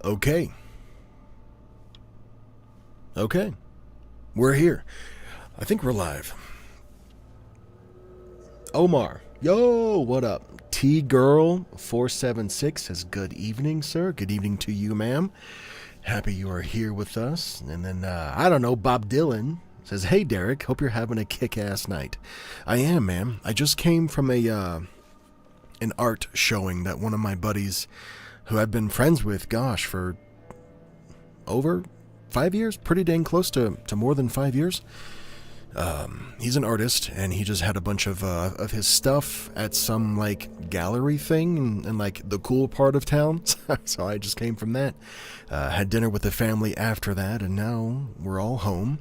Okay. Okay. We're here. I think we're live. Omar. Yo, what up? T-Girl476 says, good evening, sir. Good evening to you, ma'am. Happy you are here with us. And then, I don't know, Bob Dylan says, hey, Derek. Hope you're having a kick-ass night. I am, man. I just came from an art showing that one of my buddies, who I've been friends with, gosh, for over 5 years, pretty dang close to more than 5 years. He's an artist, and he just had a bunch of his stuff at some like gallery thing in like the cool part of town. So I just came from that. Had dinner with the family after that, and now we're all home.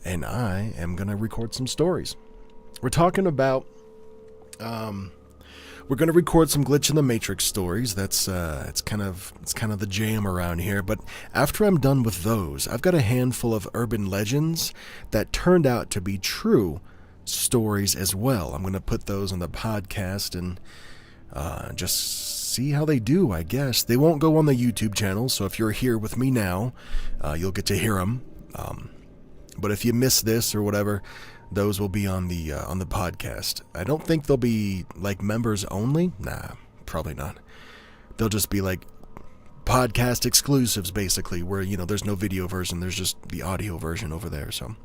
And I am gonna record some stories. We're talking about. We're going to record some Glitch in the Matrix stories. That's it's kind of the jam around here. But after I'm done with those, I've got a handful of urban legends that turned out to be true stories as well. I'm going to put those on the podcast and just see how they do, I guess. They won't go on the YouTube channel, so if you're here with me now, you'll get to hear them. But if you miss this or whatever, those will be on the podcast. I don't think they'll be like members only. Nah, probably not. They'll just be like podcast exclusives, basically, where, you know, there's no video version. There's just the audio version over there. So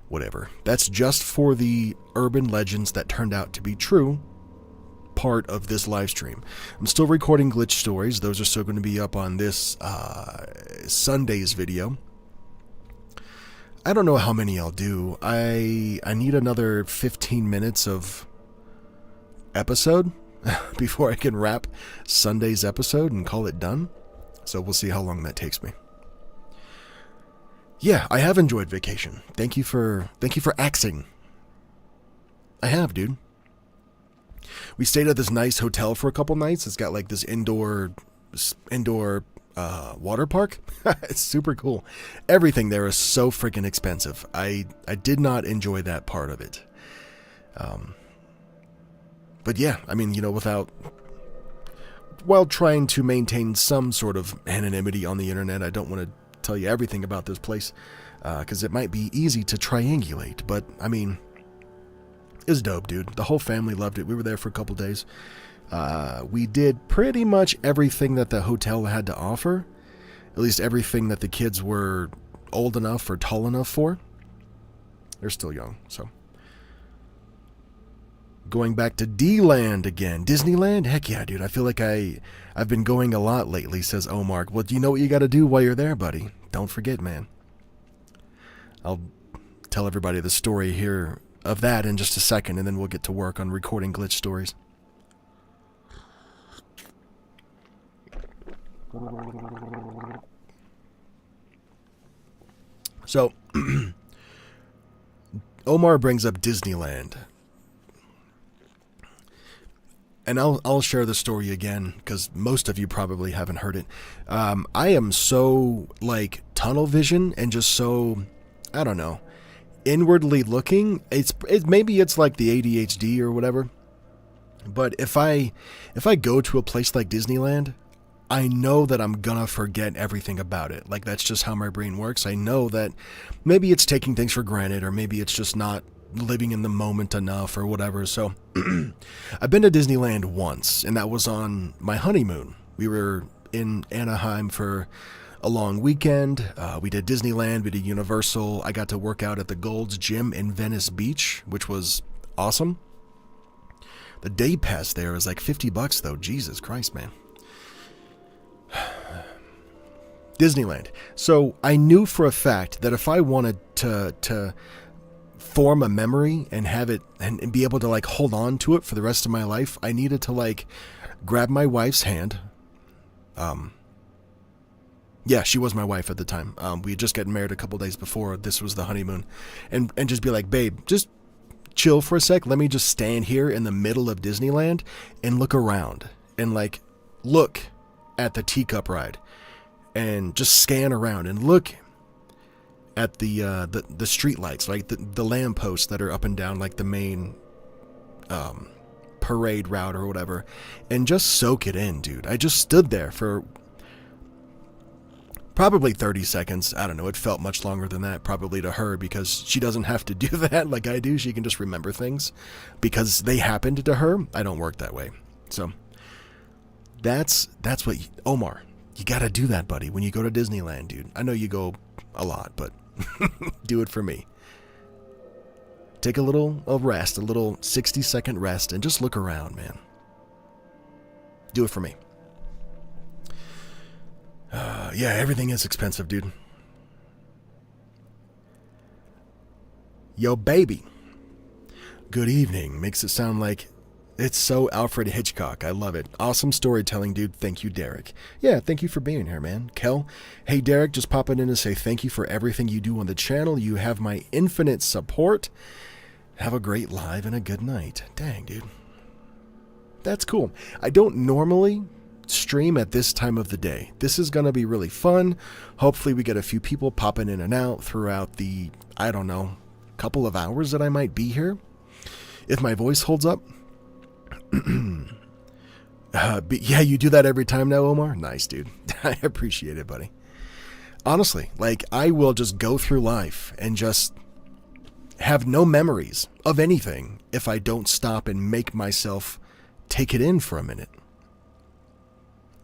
whatever. That's just for the urban legends that turned out to be true part of this live stream. I'm still recording glitch stories. Those are still going to be up on this Sunday's video. I don't know how many I'll do. I need another 15 minutes of episode before I can wrap Sunday's episode and call it done. So we'll see how long that takes me. Yeah, I have enjoyed vacation. Thank you for axing. I have, dude. We stayed at this nice hotel for a couple nights. It's got like this indoor water park. It's super cool. Everything there is so freaking expensive. I did not enjoy that part of it. But yeah, I mean, you know, while trying to maintain some sort of anonymity on the internet, I don't want to tell you everything about this place, because it might be easy to triangulate. But I mean, it's dope, dude. The whole family loved it. We were there for a couple days. We did pretty much everything that the hotel had to offer. At least everything that the kids were old enough or tall enough for. They're still young, so. Going back to D-Land again. Disneyland? Heck yeah, dude. I feel like I've been going a lot lately, says Omar. Well, do you know what you got to do while you're there, buddy? Don't forget, man. I'll tell everybody the story here of that in just a second, and then we'll get to work on recording glitch stories. So, Omar brings up Disneyland. And I'll share the story again, because most of you probably haven't heard it. I am so, like, tunnel vision and just so, I don't know, inwardly looking. Maybe it's like the ADHD or whatever. But if I go to a place like Disneyland, I know that I'm gonna forget everything about it. Like, that's just how my brain works. I know that maybe it's taking things for granted, or maybe it's just not living in the moment enough or whatever. So I've been to Disneyland once, and that was on my honeymoon. We were in Anaheim for a long weekend. We did Disneyland, we did Universal. I got to work out at the Gold's Gym in Venice Beach, which was awesome. The day pass there is like $50 though. Jesus Christ, man. Disneyland. So I knew for a fact that if I wanted to form a memory and have it and be able to like hold on to it for the rest of my life, I needed to like grab my wife's hand. Yeah, she was my wife at the time. We had just gotten married a couple days before. This was the honeymoon, and just be like, babe, just chill for a sec. Let me just stand here in the middle of Disneyland and look around and like look at the teacup ride and just scan around and look at the street lights, like the lampposts that are up and down like the main parade route or whatever, and just soak it in, dude. I just stood there for Probably 30 seconds. I don't know. It felt much longer than that, probably to her, because she doesn't have to do that like I do. She can just remember things because they happened to her. I don't work that way. So that's what, Omar, you got to do that, buddy, when you go to Disneyland, dude. I know you go a lot, but do it for me. Take a little rest, a little 60-second rest, and just look around, man. Do it for me. Yeah, everything is expensive, dude. Yo, baby. Good evening. Makes it sound like it's so Alfred Hitchcock. I love it. Awesome storytelling, dude. Thank you, Derek. Yeah, thank you for being here, man. Kel, hey, Derek, just popping in to say thank you for everything you do on the channel. You have my infinite support. Have a great live and a good night. Dang, dude. That's cool. I don't normally stream at this time of the day. This is going to be really fun. Hopefully we get a few people popping in and out throughout the, I don't know, couple of hours that I might be here. If my voice holds up. Yeah, you do that every time now, Omar? Nice, dude. I appreciate it, buddy. Honestly, like, I will just go through life and just have no memories of anything if I don't stop and make myself take it in for a minute.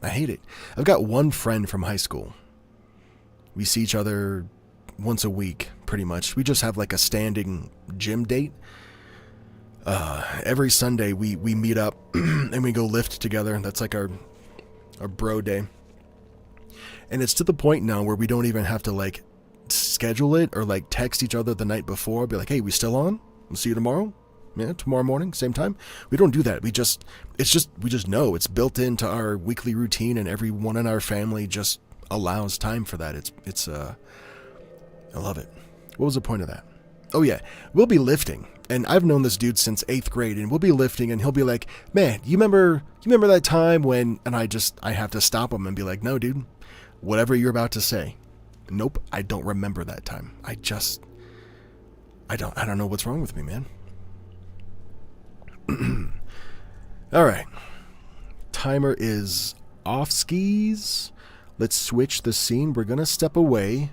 I hate it. I've got one friend from high school. We see each other once a week, pretty much. We just have like a standing gym date. Every Sunday we meet up and we go lift together. That's like our bro day. And it's to the point now where we don't even have to like schedule it or like text each other the night before. Be like, hey, we still on? We'll see you tomorrow. Yeah, tomorrow morning, same time. We don't do that. We just know it's built into our weekly routine, and everyone in our family just allows time for that. I love it. What was the point of that? Oh yeah, we'll be lifting, and I've known this dude since 8th grade, and we'll be lifting, and he'll be like, "Man, you remember that time when?" And I have to stop him and be like, "No, dude, whatever you're about to say, nope, I don't remember that time. I don't know what's wrong with me, man." All right. Timer is off skis. Let's switch the scene. We're going to step away.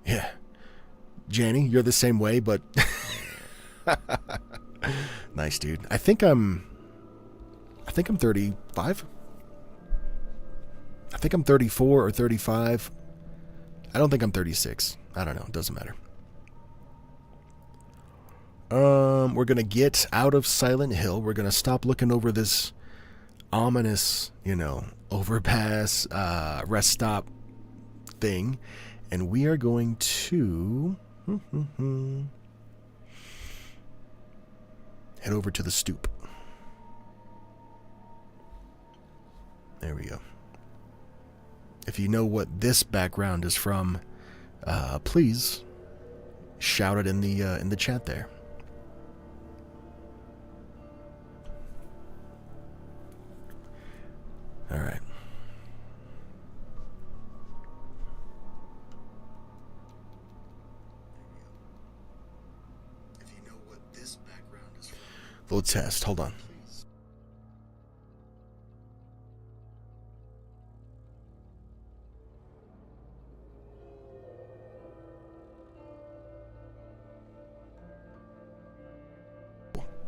Yeah. Janny, you're the same way, but nice, dude. I think I'm 35. I think I'm 34 or 35. I don't think I'm 36. I don't know. It doesn't matter. We're going to get out of Silent Hill. We're going to stop looking over this ominous, overpass, rest stop thing. And we are going to head over to the stoop. There we go. If you know what this background is from, please shout it in the chat there. All right. If you know what this background is from. Little test. Hold on.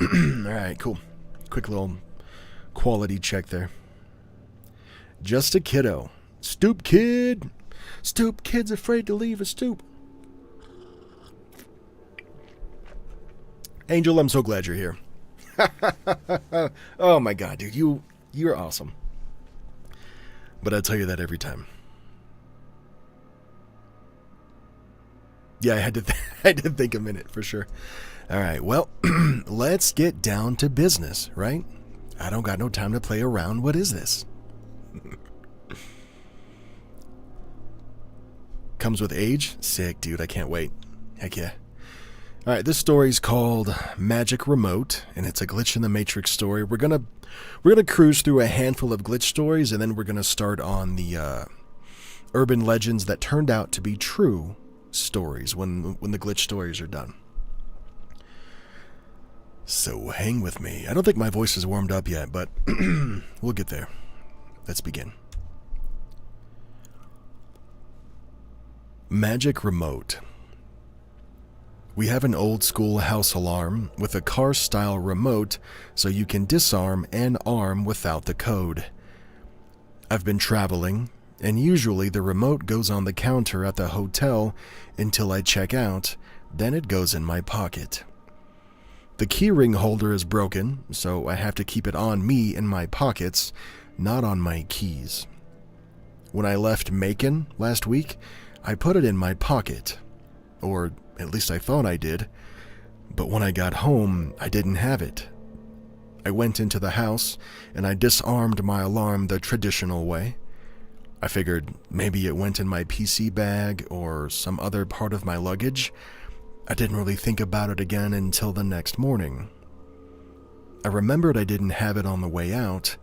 All right, cool. Quick little quality check there. Just a kiddo. Stoop kid. Stoop kid's afraid to leave a stoop. Angel, I'm so glad you're here. Oh my god, dude. You're awesome. But I tell you that every time. Yeah, I had to think a minute for sure. All right, well, let's get down to business, right? I don't got no time to play around. What is this? Comes with age? Sick, dude. I can't wait. Heck yeah. All right, this story's called Magic Remote, and it's a glitch in the Matrix story. We're gonna cruise through a handful of glitch stories, and then we're gonna start on the urban legends that turned out to be true stories when the glitch stories are done. So hang with me. I don't think my voice is warmed up yet, but we'll get there. Let's begin. Magic remote. We have an old school house alarm with a car-style remote so you can disarm and arm without the code. I've been traveling, and usually the remote goes on the counter at the hotel until I check out, then it goes in my pocket. The keyring holder is broken, so I have to keep it on me in my pockets, not on my keys. When I left Macon last week, I put it in my pocket, or at least I thought I did, but when I got home, I didn't have it. I went into the house, and I disarmed my alarm the traditional way. I figured maybe it went in my PC bag or some other part of my luggage. I didn't really think about it again until the next morning. I remembered I didn't have it on the way out,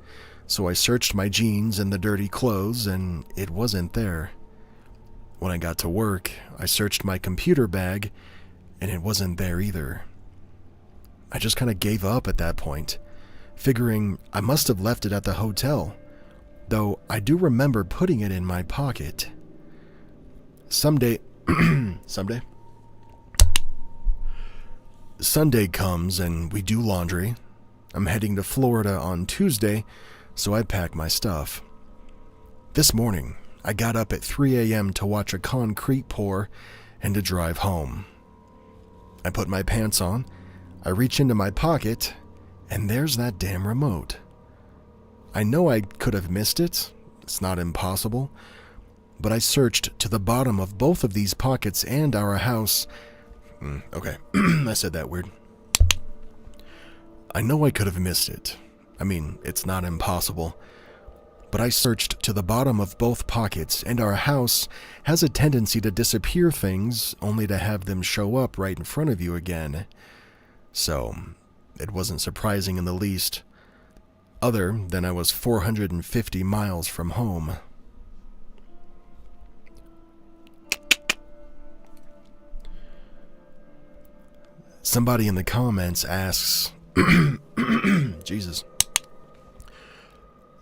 so I searched my jeans and the dirty clothes, and it wasn't there. When I got to work, I searched my computer bag, and it wasn't there either. I just kind of gave up at that point, figuring I must have left it at the hotel, though I do remember putting it in my pocket. Sunday comes and we do laundry. I'm heading to Florida on Tuesday, so I pack my stuff. This morning, I got up at 3 a.m. to watch a concrete pour and to drive home. I put my pants on, I reach into my pocket, and there's that damn remote. I know I could have missed it, it's not impossible, but I searched to the bottom of both of these pockets and our house. Okay, I said that weird. I know I could have missed it. I mean, it's not impossible. But I searched to the bottom of both pockets, and our house has a tendency to disappear things only to have them show up right in front of you again. So, it wasn't surprising in the least, other than I was 450 miles from home. Somebody in the comments asks, Jesus.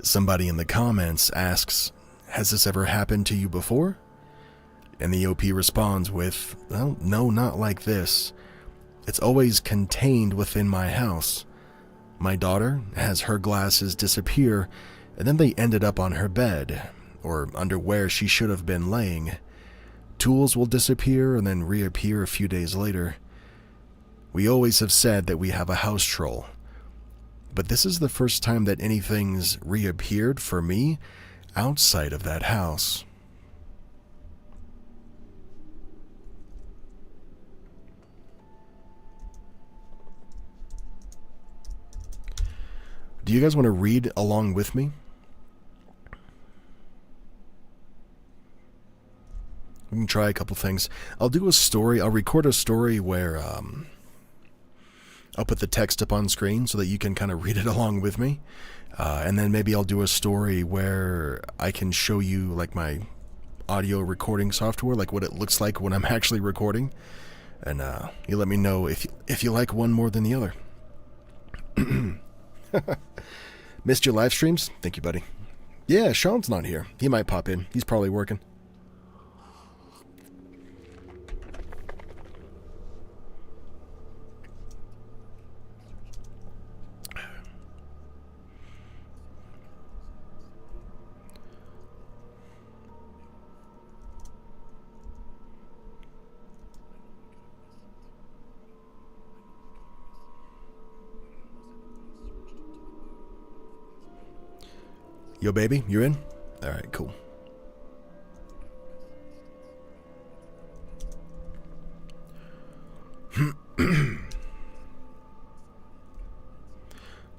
Somebody in the comments asks, has this ever happened to you before? And the OP responds with, well, no, not like this. It's always contained within my house. My daughter has her glasses disappear, and then they ended up on her bed, or under where she should have been laying. Tools will disappear and then reappear a few days later. We always have said that we have a house troll. But this is the first time that anything's reappeared for me outside of that house. Do you guys want to read along with me? We can try a couple things. I'll do a story. I'll record a story where I'll put the text up on screen so that you can kind of read it along with me. And then maybe I'll do a story where I can show you like my audio recording software, like what it looks like when I'm actually recording. And you let me know if you like one more than the other. Missed your live streams? Thank you, buddy. Yeah, Sean's not here. He might pop in. He's probably working. Yo, baby, you in? All right, cool.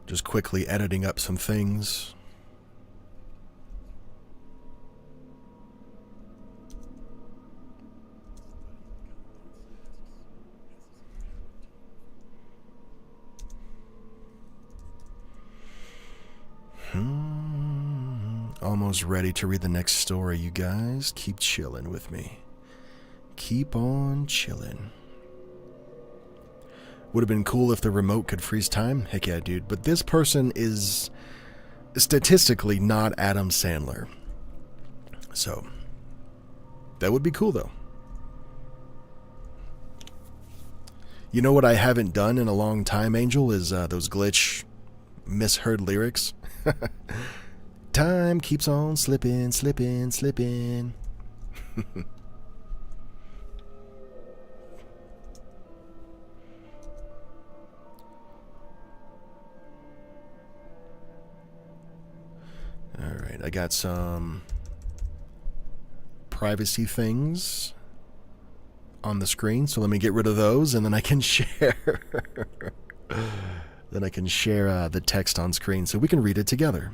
Just quickly editing up some things. Almost ready to read the next story, you guys. Keep chilling with me. Keep on chilling. Would have been cool if the remote could freeze time. Heck yeah, dude. But this person is statistically not Adam Sandler. So, that would be cool, though. You know what I haven't done in a long time, Angel, is those glitch misheard lyrics. Time keeps on slipping, slipping, slipping. Alright, I got some privacy things on the screen, so let me get rid of those, and then I can share. Then I can share the text on screen so we can read it together.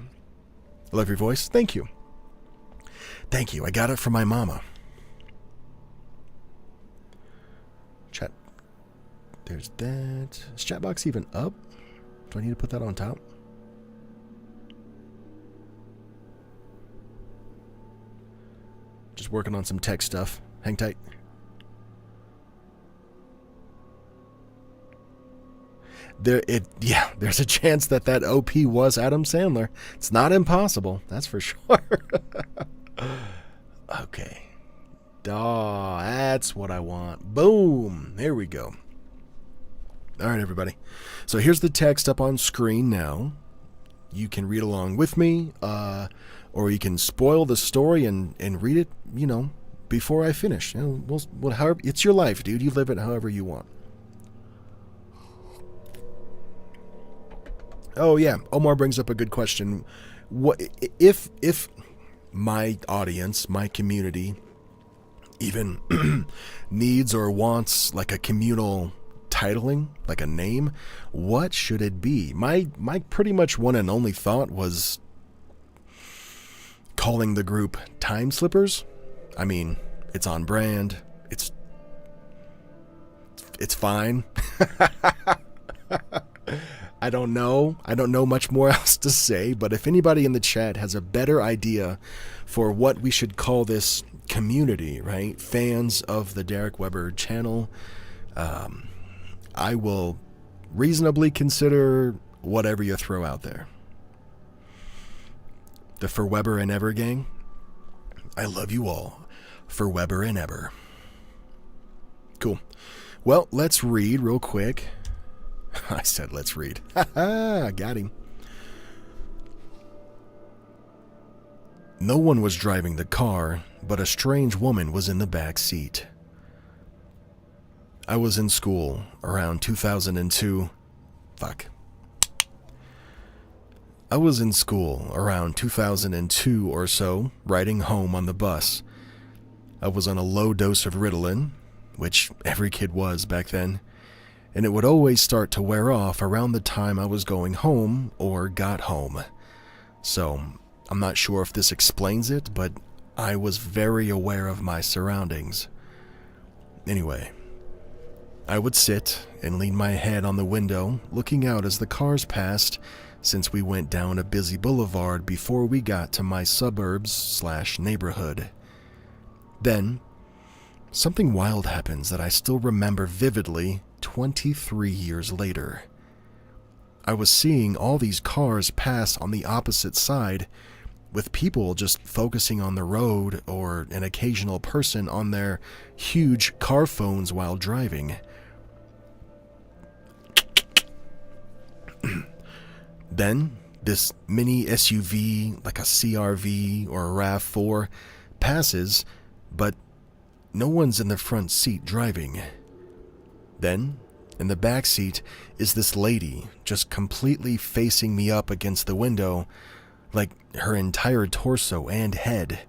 I love your voice. Thank you. Thank you. I got it from my mama. Chat. There's that. Is chat box even up? Do I need to put that on top? Just working on some tech stuff. Hang tight. There's a chance that OP was Adam Sandler. It's not impossible, that's for sure. Okay. That's what I want. Boom. There we go. All right, everybody. So here's the text up on screen now. You can read along with me, or you can spoil the story and read it, before I finish. However, it's your life, dude. You live it however you want. Oh yeah, Omar brings up a good question. What if my audience, my community, even needs or wants like a communal titling, like a name? What should it be? My pretty much one and only thought was calling the group Time Slippers. I mean, it's on brand. It's fine. I don't know much more else to say, but if anybody in the chat has a better idea for what we should call this community, right? Fans of the Derek Weber channel, I will reasonably consider whatever you throw out there. The For Weber and Ever gang, I love you all. For Weber and Ever. Cool. Well, let's read real quick. I said let's read. Ha got him. No one was driving the car, but a strange woman was in the back seat. I was in school around 2002. I was in school around 2002 or so, riding home on the bus. I was on a low dose of Ritalin, which every kid was back then, and it would always start to wear off around the time I was going home or got home. So, I'm not sure if this explains it, but I was very aware of my surroundings. Anyway, I would sit and lean my head on the window, looking out as the cars passed, since we went down a busy boulevard before we got to my suburbs/neighborhood. Then, something wild happens that I still remember vividly 23 years later. I was seeing all these cars pass on the opposite side, with people just focusing on the road or an occasional person on their huge car phones while driving. Then, this mini SUV, like a CRV or a RAV4, passes, but no one's in the front seat driving. Then, in the back seat is this lady just completely facing me up against the window, like her entire torso and head,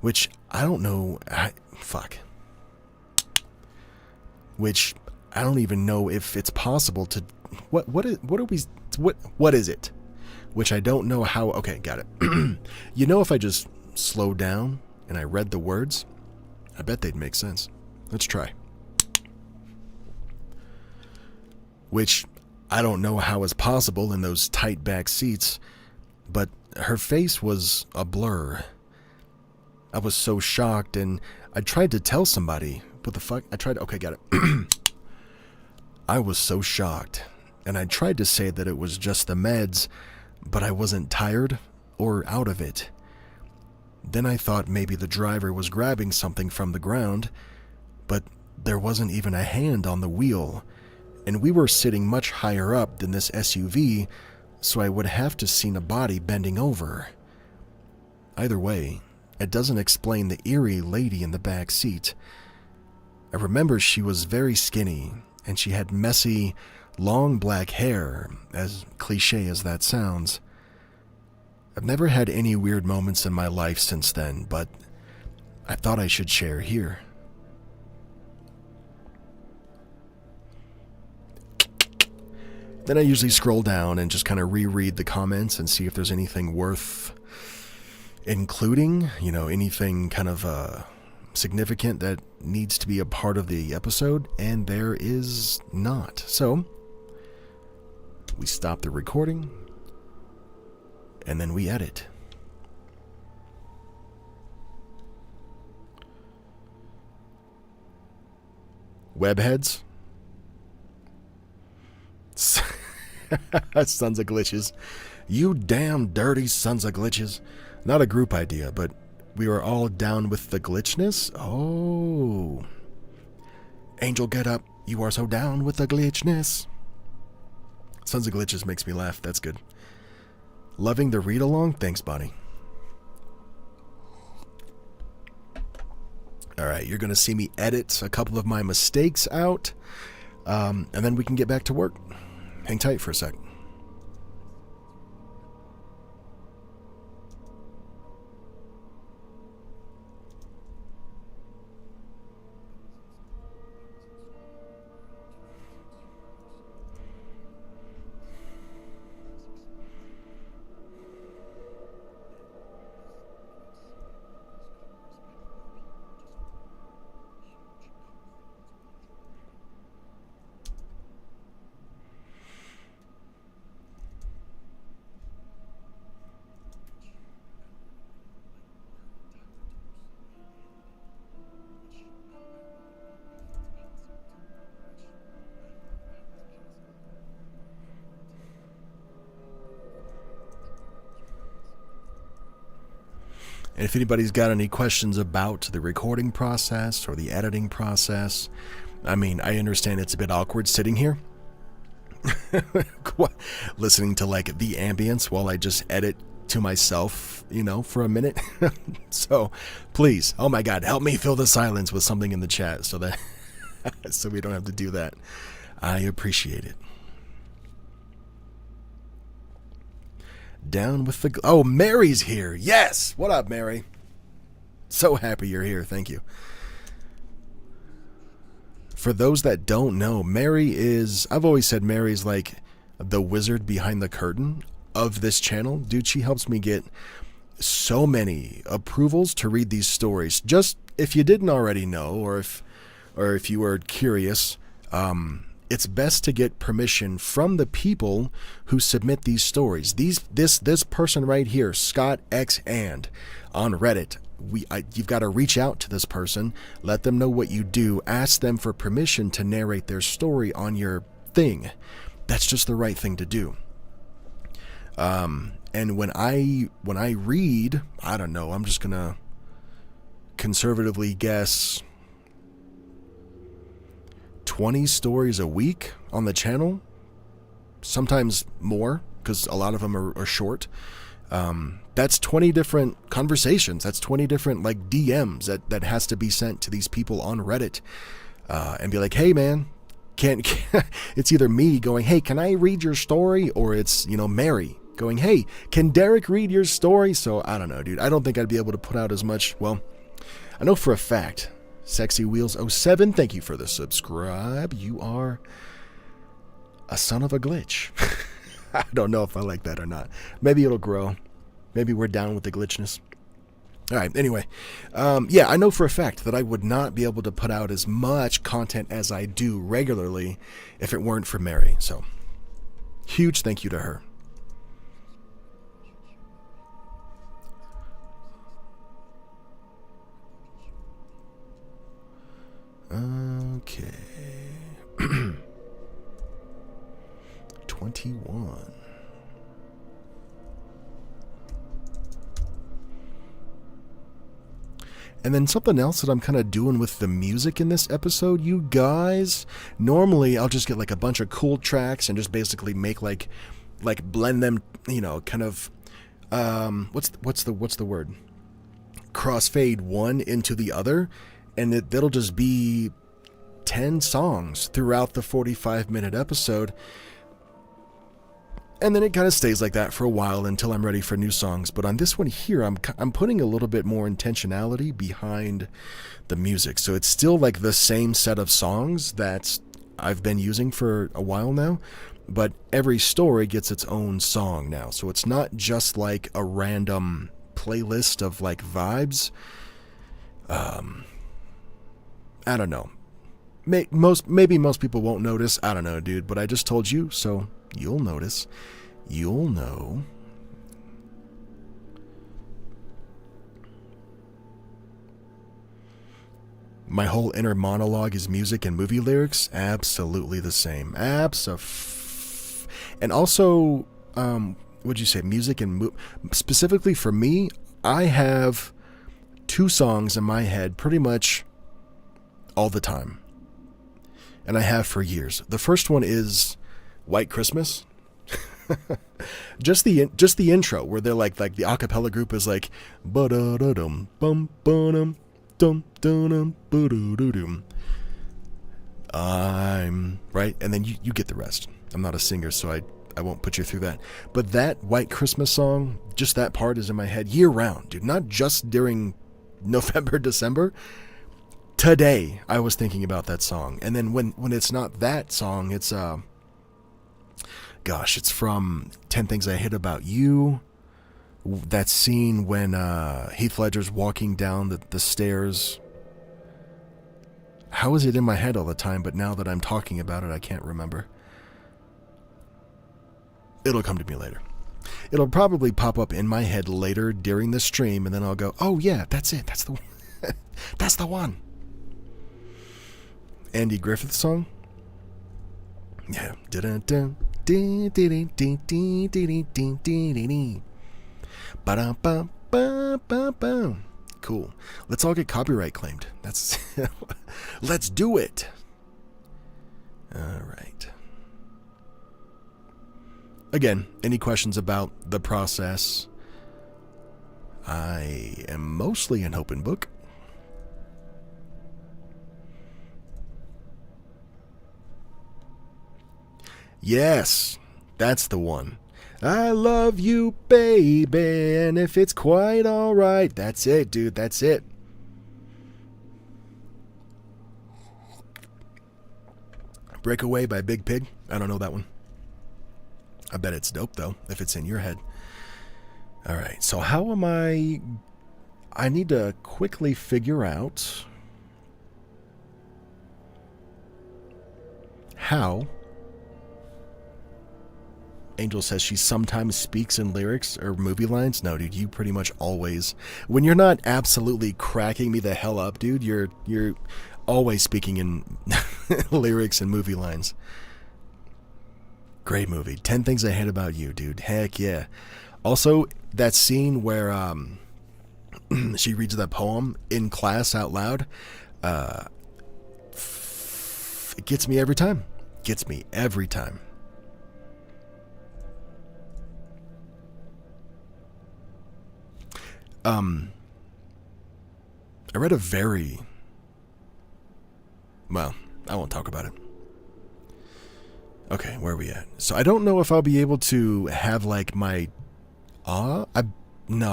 which I don't know, which I don't even know if it's possible to, what is it? Which I don't know how, okay, got it. If I just slowed down and I read the words, I bet they'd make sense. Let's try. Which I don't know how is possible in those tight back seats, but her face was a blur. I was so shocked, and I tried to tell somebody. What the fuck? Okay, got it. I was so shocked, and I tried to say that it was just the meds, but I wasn't tired or out of it. Then I thought maybe the driver was grabbing something from the ground, but there wasn't even a hand on the wheel, and we were sitting much higher up than this SUV, so I would have to seen a body bending over. Either way, it doesn't explain the eerie lady in the back seat. I remember she was very skinny, and she had messy, long black hair, as cliche as that sounds. I've never had any weird moments in my life since then, but I thought I should share here. Then I usually scroll down and just kind of reread the comments and see if there's anything worth including, anything kind of significant that needs to be a part of the episode, and there is not. So we stop the recording, and then we edit. Webheads? Sons of glitches. You damn dirty sons of glitches. Not a group idea, but we were all down with the glitchness? Oh. Angel, get up. You are so down with the glitchness. Sons of glitches makes me laugh. That's good. Loving the read-along? Thanks, Bonnie. Alright, you're going to see me edit a couple of my mistakes out, and then we can get back to work. Hang tight for a sec. And if anybody's got any questions about the recording process or the editing process, I understand it's a bit awkward sitting here listening to the ambience while I just edit to myself, for a minute. So please, oh my God, help me fill the silence with something in the chat so that so we don't have to do that. I appreciate it. Down with the... Oh, Mary's here. Yes. What up, Mary? So happy you're here. Thank you. For those that don't know, Mary is... I've always said Mary's like the wizard behind the curtain of this channel. Dude, she helps me get so many approvals to read these stories. Just if you didn't already know, or if you were curious, it's best to get permission from the people who submit these stories. This person right here, Scott X and on Reddit, you've got to reach out to this person, let them know what you do, ask them for permission to narrate their story on your thing. That's just the right thing to do. And when I read, I don't know, I'm just gonna conservatively guess 20 stories a week on the channel, sometimes more, because a lot of them are short. That's 20 different conversations. That's 20 different DMs that has to be sent to these people on Reddit, and be like, hey man, it's either me going, hey, can I read your story? Or it's, Mary going, hey, can Derek read your story? So I don't know, dude. I don't think I'd be able to put out as much. Well, I know for a fact, Sexy Wheels 07, thank you for the subscribe. You are a son of a glitch. I don't know if I like that or not. Maybe it'll grow. Maybe we're down with the glitchness. All right, anyway. Yeah, I know for a fact that I would not be able to put out as much content as I do regularly if it weren't for Mary. So, huge thank you to her. Okay. 21. And then something else that I'm kind of doing with the music in this episode, you guys. Normally, I'll just get like a bunch of cool tracks and just basically make like blend them, kind of what's the word? Crossfade one into the other, and that'll just be 10 songs throughout the 45-minute episode. And then it kind of stays like that for a while until I'm ready for new songs. But on this one here, I'm putting a little bit more intentionality behind the music. So it's still like the same set of songs that I've been using for a while now, but every story gets its own song now. So it's not just like a random playlist of like vibes. I don't know. Maybe most people won't notice. I don't know, dude. But I just told you, so you'll notice. You'll know. My whole inner monologue is music and movie lyrics. Absolutely the same. And also, what'd you say? Music and specifically for me, I have 2 songs in my head pretty much all the time. And I have for years. The first one is White Christmas. just the intro where they're like the acapella group is like ba-da-da-dum bum ba-dum dum dum ba-do-do-dum. I'm right, and then you get the rest. I'm not a singer, so I won't put you through that. But that White Christmas song, just that part is in my head year round, dude. Not just during November, December. Today, I was thinking about that song. And then when it's not that song, it's it's from 10 Things I Hate About You. That scene when Heath Ledger's walking down the stairs. How is it in my head all the time, but now that I'm talking about it, I can't remember. It'll come to me later. It'll probably pop up in my head later during the stream, and then I'll go, oh yeah, that's it. That's the one. That's the one. Andy Griffith song? Yeah. Cool. Let's all get copyright claimed. That's let's do it. All right. Again, any questions about the process? I am mostly an open book. Yes, that's the one. I love you, baby, and if it's quite all right. That's it, dude. That's it. Breakaway by Big Pig. I don't know that one. I bet it's dope, though, if it's in your head. All right, so how am I need to quickly figure out how Angel says she sometimes speaks in lyrics or movie lines. No, dude, you pretty much always. When you're not absolutely cracking me the hell up, dude, you're always speaking in lyrics and movie lines. Great movie. 10 Things I Hate About You, dude. Heck yeah. Also, that scene where she reads that poem in class out loud, it gets me every time. Gets me every time. I read well, I won't talk about it. Okay, where are we at? So I don't know if I'll be able to have like my no, I'm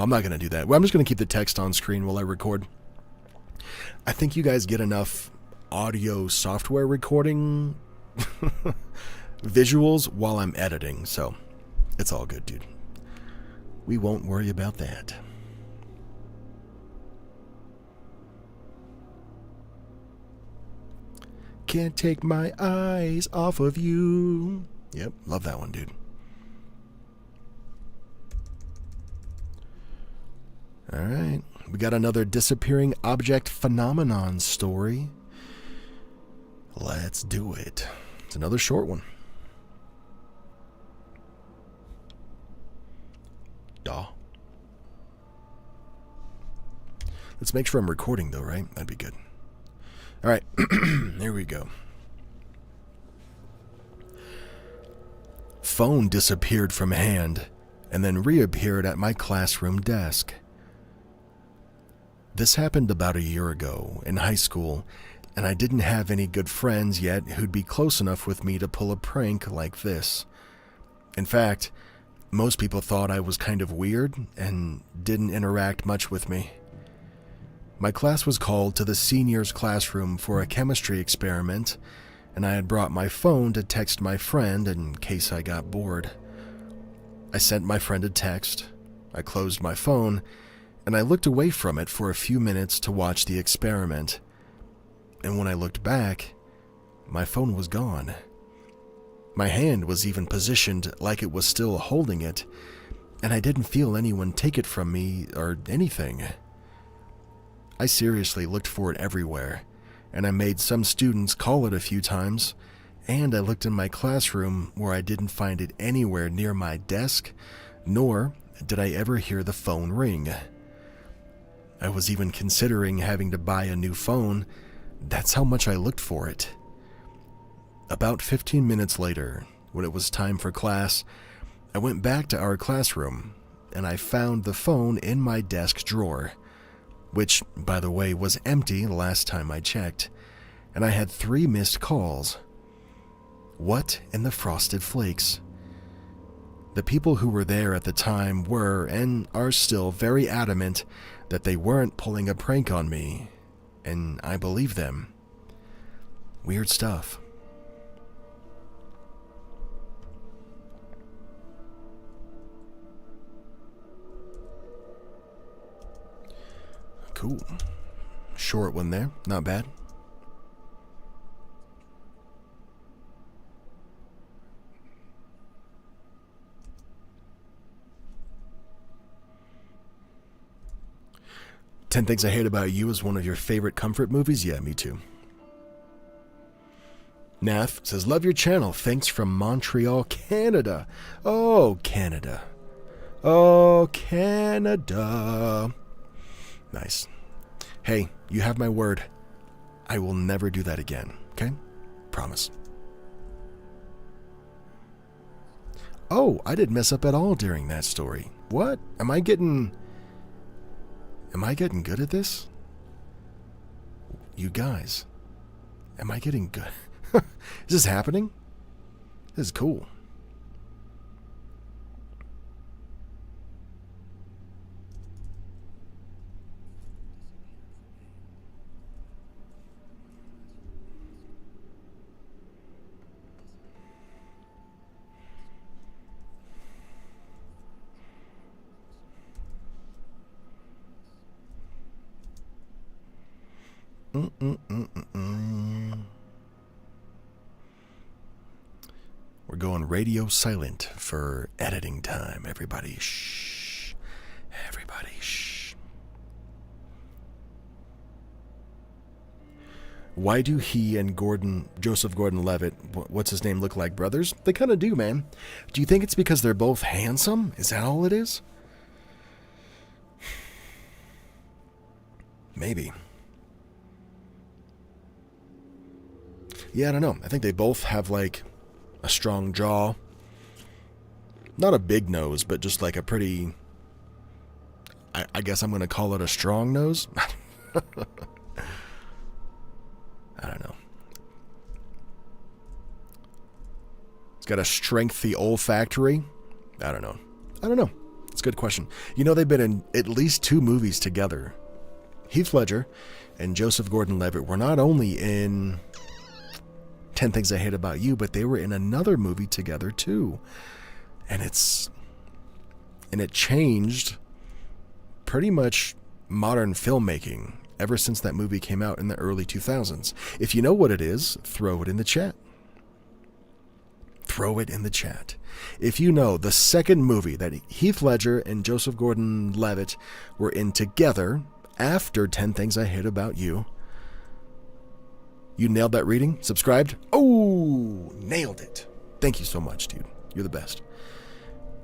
not going to do that. Well, I'm just going to keep the text on screen while I record. I think you guys get enough audio software recording visuals while I'm editing, so it's all good, dude. We won't worry about that. Can't take my eyes off of you. Yep, love that one, dude. All right, we got another disappearing object phenomenon story. Let's do it. It's another short one. Duh. Let's make sure I'm recording, though, right? That'd be good. All right, here we go. Phone disappeared from hand and then reappeared at my classroom desk. This happened about a year ago in high school, and I didn't have any good friends yet who'd be close enough with me to pull a prank like this. In fact, most people thought I was kind of weird and didn't interact much with me. My class was called to the seniors' classroom for a chemistry experiment, and I had brought my phone to text my friend in case I got bored. I sent my friend a text, I closed my phone, and I looked away from it for a few minutes to watch the experiment. And when I looked back, my phone was gone. My hand was even positioned like it was still holding it, and I didn't feel anyone take it from me or anything. I seriously looked for it everywhere, and I made some students call it a few times, and I looked in my classroom where I didn't find it anywhere near my desk, nor did I ever hear the phone ring. I was even considering having to buy a new phone. That's how much I looked for it. About 15 minutes later, when it was time for class, I went back to our classroom, and I found the phone in my desk drawer, which, by the way, was empty the last time I checked, and I had 3 missed calls. What in the frosted flakes? The people who were there at the time were, and are still, very adamant that they weren't pulling a prank on me, and I believe them. Weird stuff. Cool. Short one there. Not bad. "10 Things I Hate About You" is one of your favorite comfort movies? Yeah, me too. Nath says, "Love your channel. Thanks from Montreal, Canada." Oh, Canada. Oh, Canada. Nice. Hey, you have my word. I will never do that again, okay? Promise. Oh, I didn't mess up at all during that story. What? Am I getting good at this? You guys, am I getting good? Is this happening? This is cool. We're going radio silent for editing time. Everybody shh. Everybody shh. Why do he and Joseph Gordon-Levitt, what's his name, look like brothers? They kind of do, man. Do you think it's because they're both handsome? Is that all it is? Maybe. Yeah, I don't know. I think they both have, like, a strong jaw. Not a big nose, but just like a pretty... I guess I'm going to call it a strong nose? I don't know. It's got a strengthy olfactory. I don't know. It's a good question. You know, they've been in at least 2 movies together. Heath Ledger and Joseph Gordon-Levitt were not only in 10 Things I Hate About You, but they were in another movie together too. And it changed pretty much modern filmmaking ever since that movie came out in the early 2000s. If you know what it is, throw it in the chat. Throw it in the chat. If you know the second movie that Heath Ledger and Joseph Gordon-Levitt were in together after 10 Things I Hate About You, you nailed that reading? Subscribed? Oh, nailed it. Thank you so much, dude. You're the best.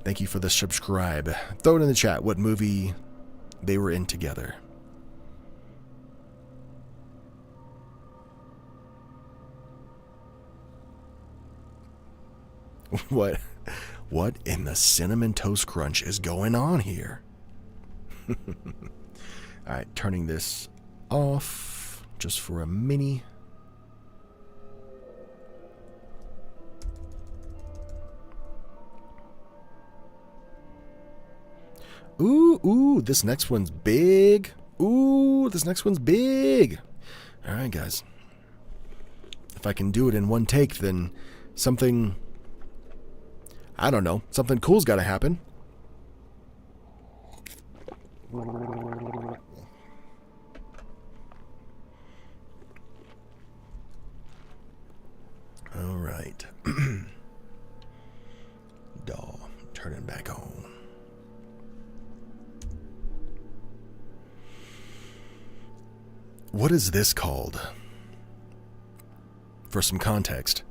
Thank you for the subscribe. Throw it in the chat what movie they were in together. What? What in the Cinnamon Toast Crunch is going on here? Alright, turning this off just for a mini. Ooh, this next one's big. Ooh, this next one's big. Alright, guys. If I can do it in one take, then something... I don't know. Something cool's gotta happen. Alright. Doll, turning back on. What is this called? For some context.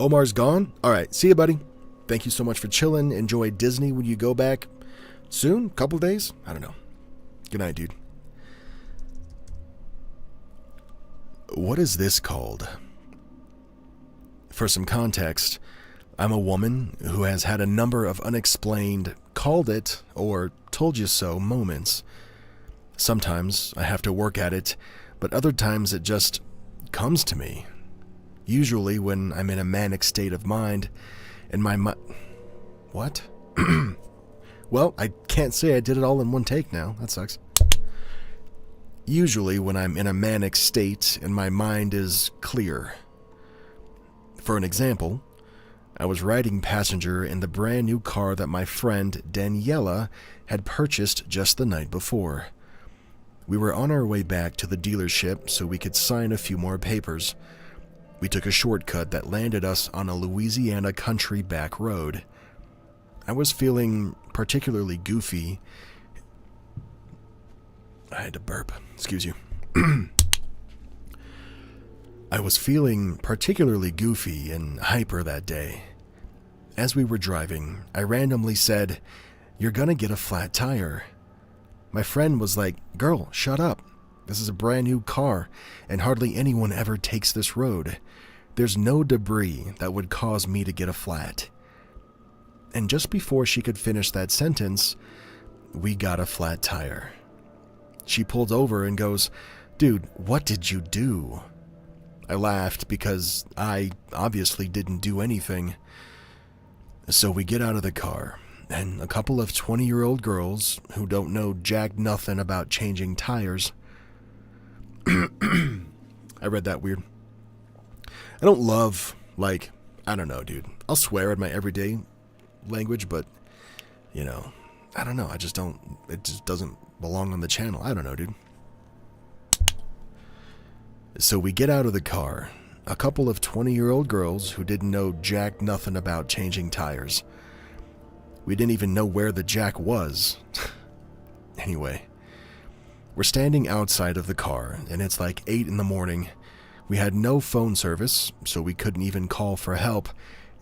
Omar's gone? Alright, see you, buddy. Thank you so much for chilling. Enjoy Disney when you go back soon? Couple days? I don't know. Good night, dude. What is this called? For some context, I'm a woman who has had a number of unexplained called it or told you so moments. Sometimes I have to work at it, but other times it just comes to me. Usually when I'm in a manic state of mind, and my What? Well, I can't say I did it all in one take now. That sucks. Usually when I'm in a manic state and my mind is clear. For an example, I was riding passenger in the brand new car that my friend Daniela had purchased just the night before. We were on our way back to the dealership so we could sign a few more papers. We took a shortcut that landed us on a Louisiana country back road. I was feeling particularly goofy. I had to burp. Excuse you. I was feeling particularly goofy and hyper that day. As we were driving, I randomly said, "You're gonna get a flat tire." My friend was like, "Girl, shut up. This is a brand new car, and hardly anyone ever takes this road. There's no debris that would cause me to get a flat." And just before she could finish that sentence, we got a flat tire. She pulled over and goes, "Dude, what did you do?" I laughed because I obviously didn't do anything. So we get out of the car, and a couple of 20-year-old girls who don't know jack nothing about changing tires. I read that weird. I don't love, I don't know, dude. I'll swear in my everyday language, but, I don't know. It just doesn't belong on the channel. I don't know, dude. So we get out of the car, a couple of 20-year-old girls who didn't know jack nothing about changing tires. We didn't even know where the jack was. Anyway, we're standing outside of the car, and it's like 8 in the morning. We had no phone service, so we couldn't even call for help,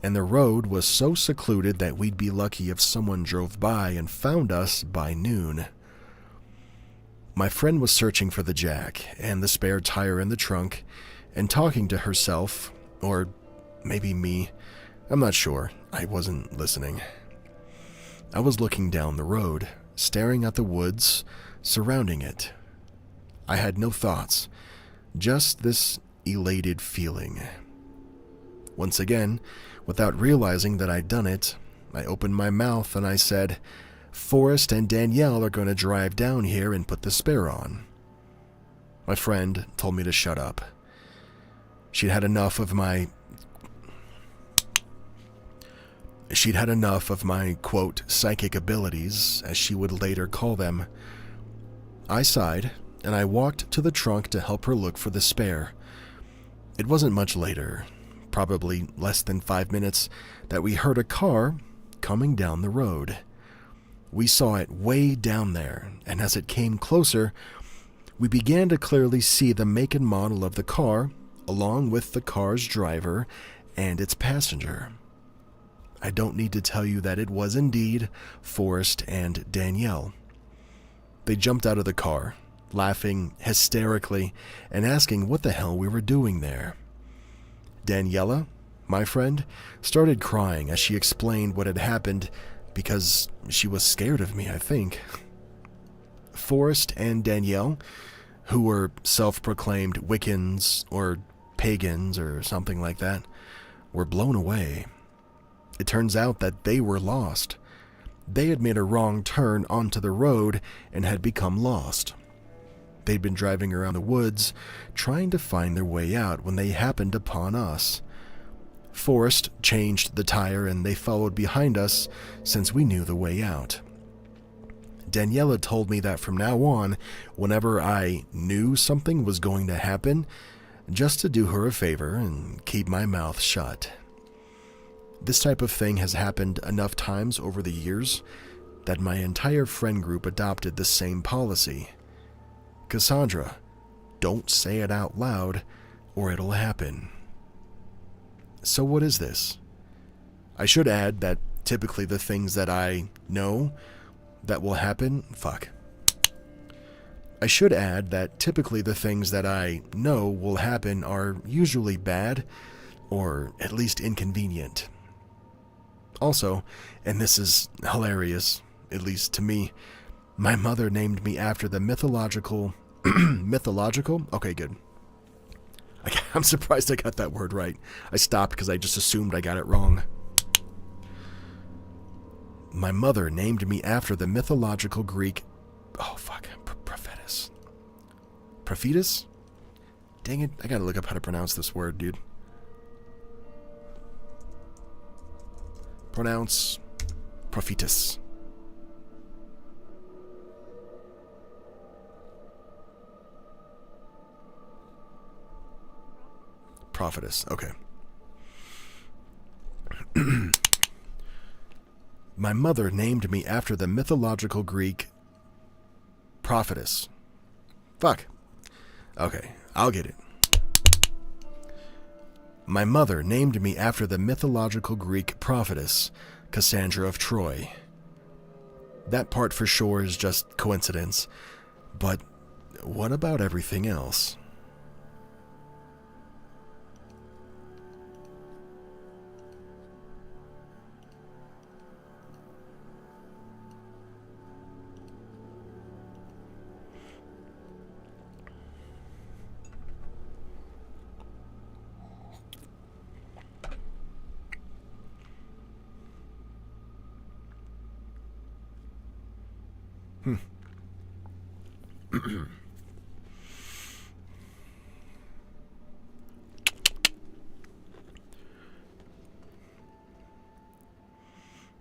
and the road was so secluded that we'd be lucky if someone drove by and found us by noon. My friend was searching for the jack and the spare tire in the trunk and talking to herself, or maybe me. I'm not sure. I wasn't listening. I was looking down the road, staring at the woods surrounding it. I had no thoughts, just this elated feeling. Once again, without realizing that I'd done it, I opened my mouth and I said, "Forrest and Danielle are going to drive down here and put the spare on." My friend told me to shut up. She'd had enough of my, quote, psychic abilities, as she would later call them. I sighed, and I walked to the trunk to help her look for the spare. It wasn't much later, probably less than 5 minutes, that we heard a car coming down the road. We saw it way down there, and as it came closer, we began to clearly see the make and model of the car, along with the car's driver and its passenger. I don't need to tell you that it was indeed Forrest and Danielle. They jumped out of the car, laughing hysterically and asking what the hell we were doing there. Daniela My friend started crying as she explained what had happened because she was scared of me, I think. Forrest and Danielle, who were self-proclaimed Wiccans or pagans or something like that, were blown away. It turns out that they were lost. They had made a wrong turn onto the road and had become lost. They'd been driving around the woods, trying to find their way out when they happened upon us. Forrest changed the tire and they followed behind us since we knew the way out. Daniela told me that from now on, whenever I knew something was going to happen, just to do her a favor and keep my mouth shut. This type of thing has happened enough times over the years that my entire friend group adopted the same policy. Cassandra, don't say it out loud or it'll happen. So what is this? I should add that typically the things that I know that will happen, I should add that typically the things that I know will happen are usually bad or at least inconvenient. Also, and this is hilarious, at least to me, my mother named me after the mythological... mythological? Okay, good. I'm surprised I got that word right. I stopped because I just assumed I got it wrong. My mother named me after the mythological Greek... prophetess. Prophetess? Dang it, I gotta look up how to pronounce this word, dude. Pronounce prophetess. Prophetess, okay. My mother named me after the mythological Greek prophetess. Okay, I'll get it. My mother named me after the mythological Greek prophetess, Cassandra of Troy. That part for sure is just coincidence, but what about everything else?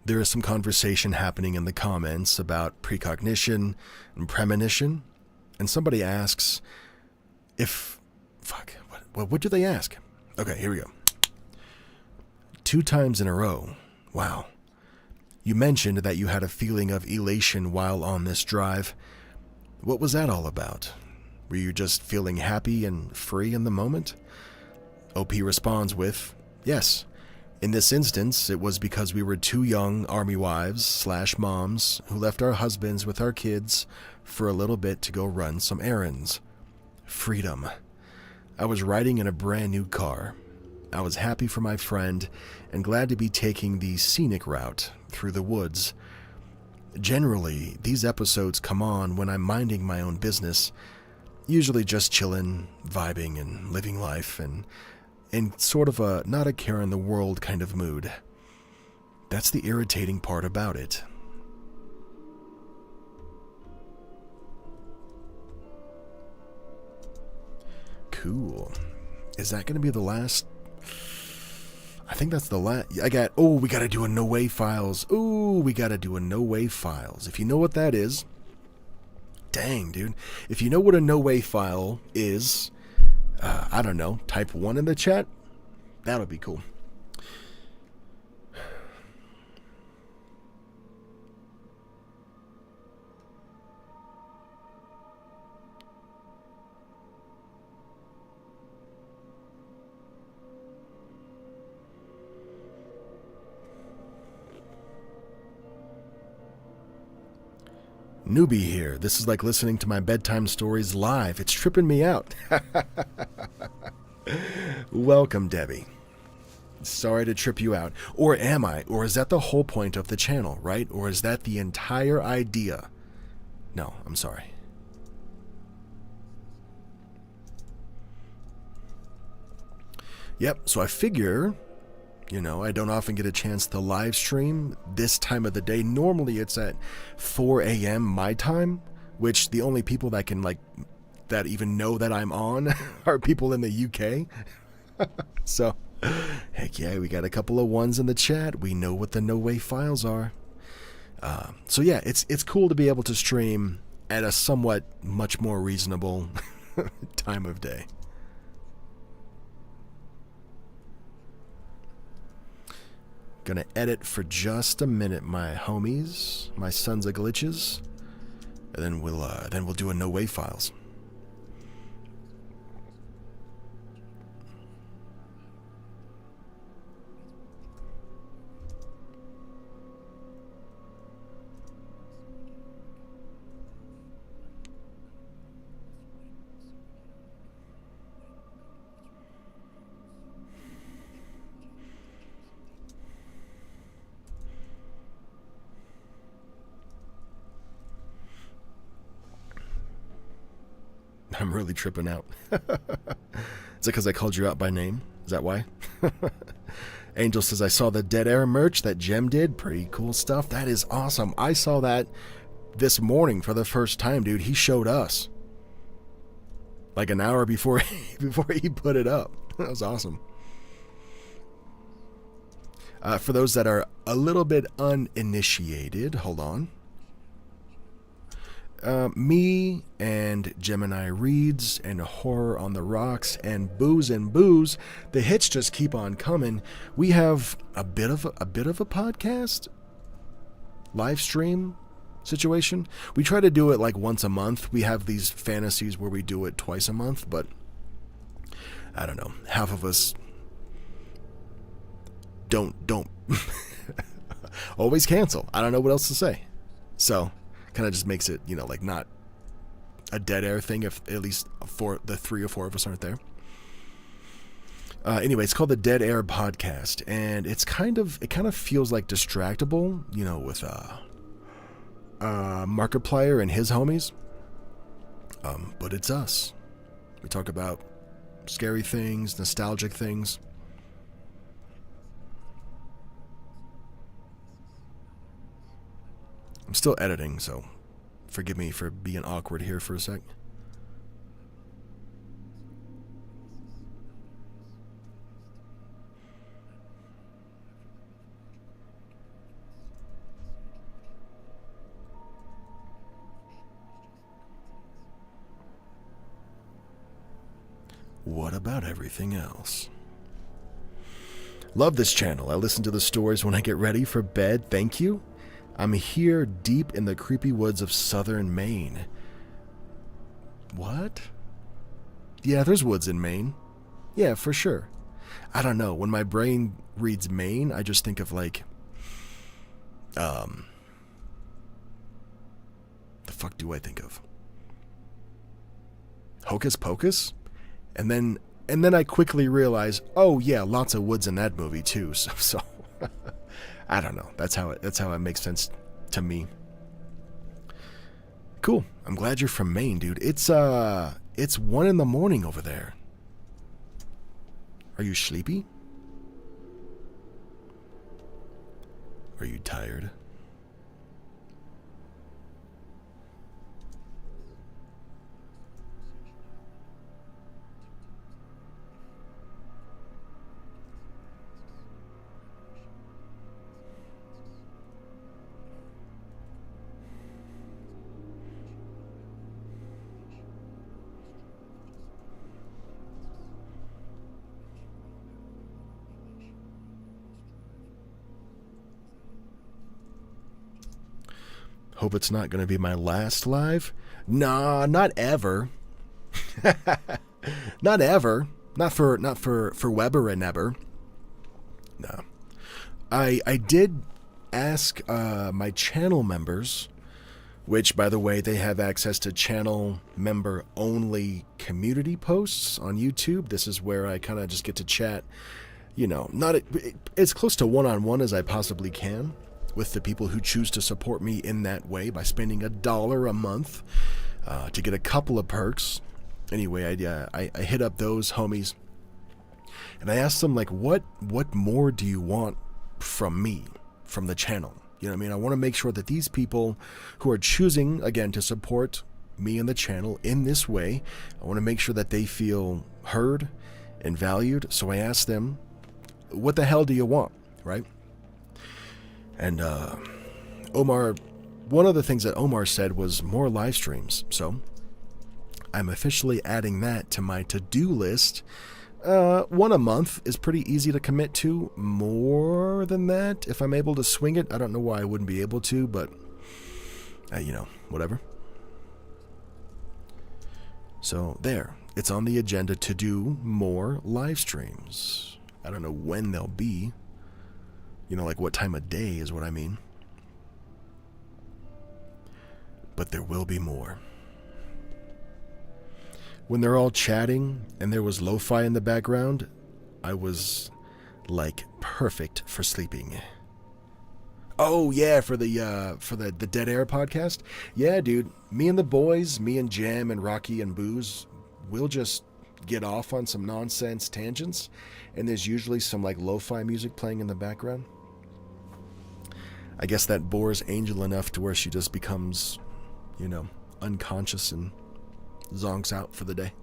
There is some conversation happening in the comments about precognition and premonition, and somebody asks if... what do they ask? Okay, here we go. 2 times in a row. Wow. You mentioned that you had a feeling of elation while on this drive. What was that all about? Were you just feeling happy and free in the moment? OP responds with, yes. In this instance, it was because we were 2 young army wives / moms who left our husbands with our kids for a little bit to go run some errands. Freedom. I was riding in a brand new car. I was happy for my friend and glad to be taking the scenic route through the woods. Generally, these episodes come on when I'm minding my own business, usually just chillin', vibing, and living life, and in sort of a not a care in the world kind of mood. That's the irritating part about it. Cool. Is that going to be the last? I think that's the last. We got to do a no way files. We got to do a no way files. If you know what that is, dang, dude. If you know what a no way file is, I don't know, type 1 in the chat. That'll be cool. Newbie here. This is like listening to my bedtime stories live. It's tripping me out. Welcome, Debbie. Sorry to trip you out. Or am I? Or is that the whole point of the channel, right? Or is that the entire idea? No, I'm sorry. Yep, so I figure, I don't often get a chance to live stream this time of the day. Normally it's at 4 a.m. my time, which the only people that can, that even know that I'm on are people in the UK. So, heck yeah, we got a couple of ones in the chat. We know what the No Way files are. So yeah, it's cool to be able to stream at a somewhat much more reasonable time of day. Gonna edit for just a minute, my homies, my sons of glitches, and then we'll do a No Way files. I'm really tripping out. Is it because I called you out by name? Is that why? Angel says, I saw the Dead Air merch that Jem did. Pretty cool stuff. That is awesome. I saw that this morning for the first time, dude. He showed us like an hour before he put it up. That was awesome. For those that are a little bit uninitiated, hold on. Me and Gemini Reads and Horror on the Rocks and Booze and Booze, the hits just keep on coming. We have a bit of a podcast live stream situation. We try to do it like once a month. We have these fantasies where we do it twice a month, but I don't know. Half of us don't always cancel. I don't know what else to say. So kind of just makes it, not a dead air thing if at least the 3 or 4 of us aren't there. Anyway, it's called the Dead Air Podcast, and it kind of feels like Distractable, with Markiplier and his homies. But it's us. We talk about scary things, nostalgic things. I'm still editing, so forgive me for being awkward here for a sec. What about everything else? Love this channel. I listen to the stories when I get ready for bed. Thank you. I'm here deep in the creepy woods of southern Maine. What? Yeah, there's woods in Maine. Yeah, for sure. I don't know. When my brain reads Maine, I just think of the fuck do I think of? Hocus Pocus? And then I quickly realize, oh yeah, lots of woods in that movie too. So I don't know. That's how it makes sense to me. Cool. I'm glad you're from Maine, dude. It's 1 a.m. over there. Are you sleepy? Are you tired? Hope it's not going to be my last live. Nah, not ever. Not ever. Not for Weber and Eber. No. I did ask my channel members, which, by the way, they have access to channel member only community posts on YouTube. This is where I kind of just get to chat not as close to one-on-one as I possibly can with the people who choose to support me in that way by spending $1 a month to get a couple of perks. Anyway, I hit up those homies and I asked them, like, what more do you want from me, from the channel? You know what I mean? I want to make sure that these people who are choosing, again, to support me and the channel in this way, I want to make sure that they feel heard and valued. So I asked them, what the hell do you want, right? And Omar, one of the things that Omar said was more live streams. So I'm officially adding that to my to-do list. One a month is pretty easy to commit to. More than that, if I'm able to swing it, I don't know why I wouldn't be able to, but whatever. So there, it's on the agenda to do more live streams. I don't know when they'll be. Like what time of day is what I mean. But there will be more. When they're all chatting and there was lo-fi in the background, I was like perfect for sleeping. Oh yeah, for the Dead Air podcast? Yeah, dude. Me and the boys, me and Jam and Rocky and Booze, we'll just get off on some nonsense tangents, and there's usually some like lo-fi music playing in the background. I guess that bores Angel enough to where she just becomes, unconscious and zonks out for the day.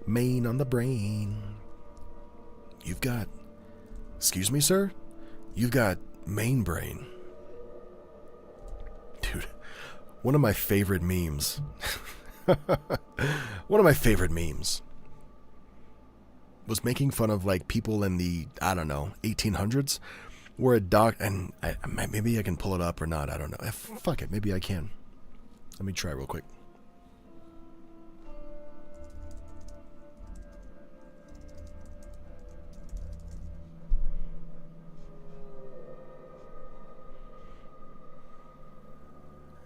Main on the brain. You've got... Excuse me, sir? You've got main brain. Dude, one of my favorite memes. One of my favorite memes was making fun of, like, people in the, 1800s, where a and maybe I can pull it up or not, I don't know. Fuck it, maybe I can. Let me try real quick.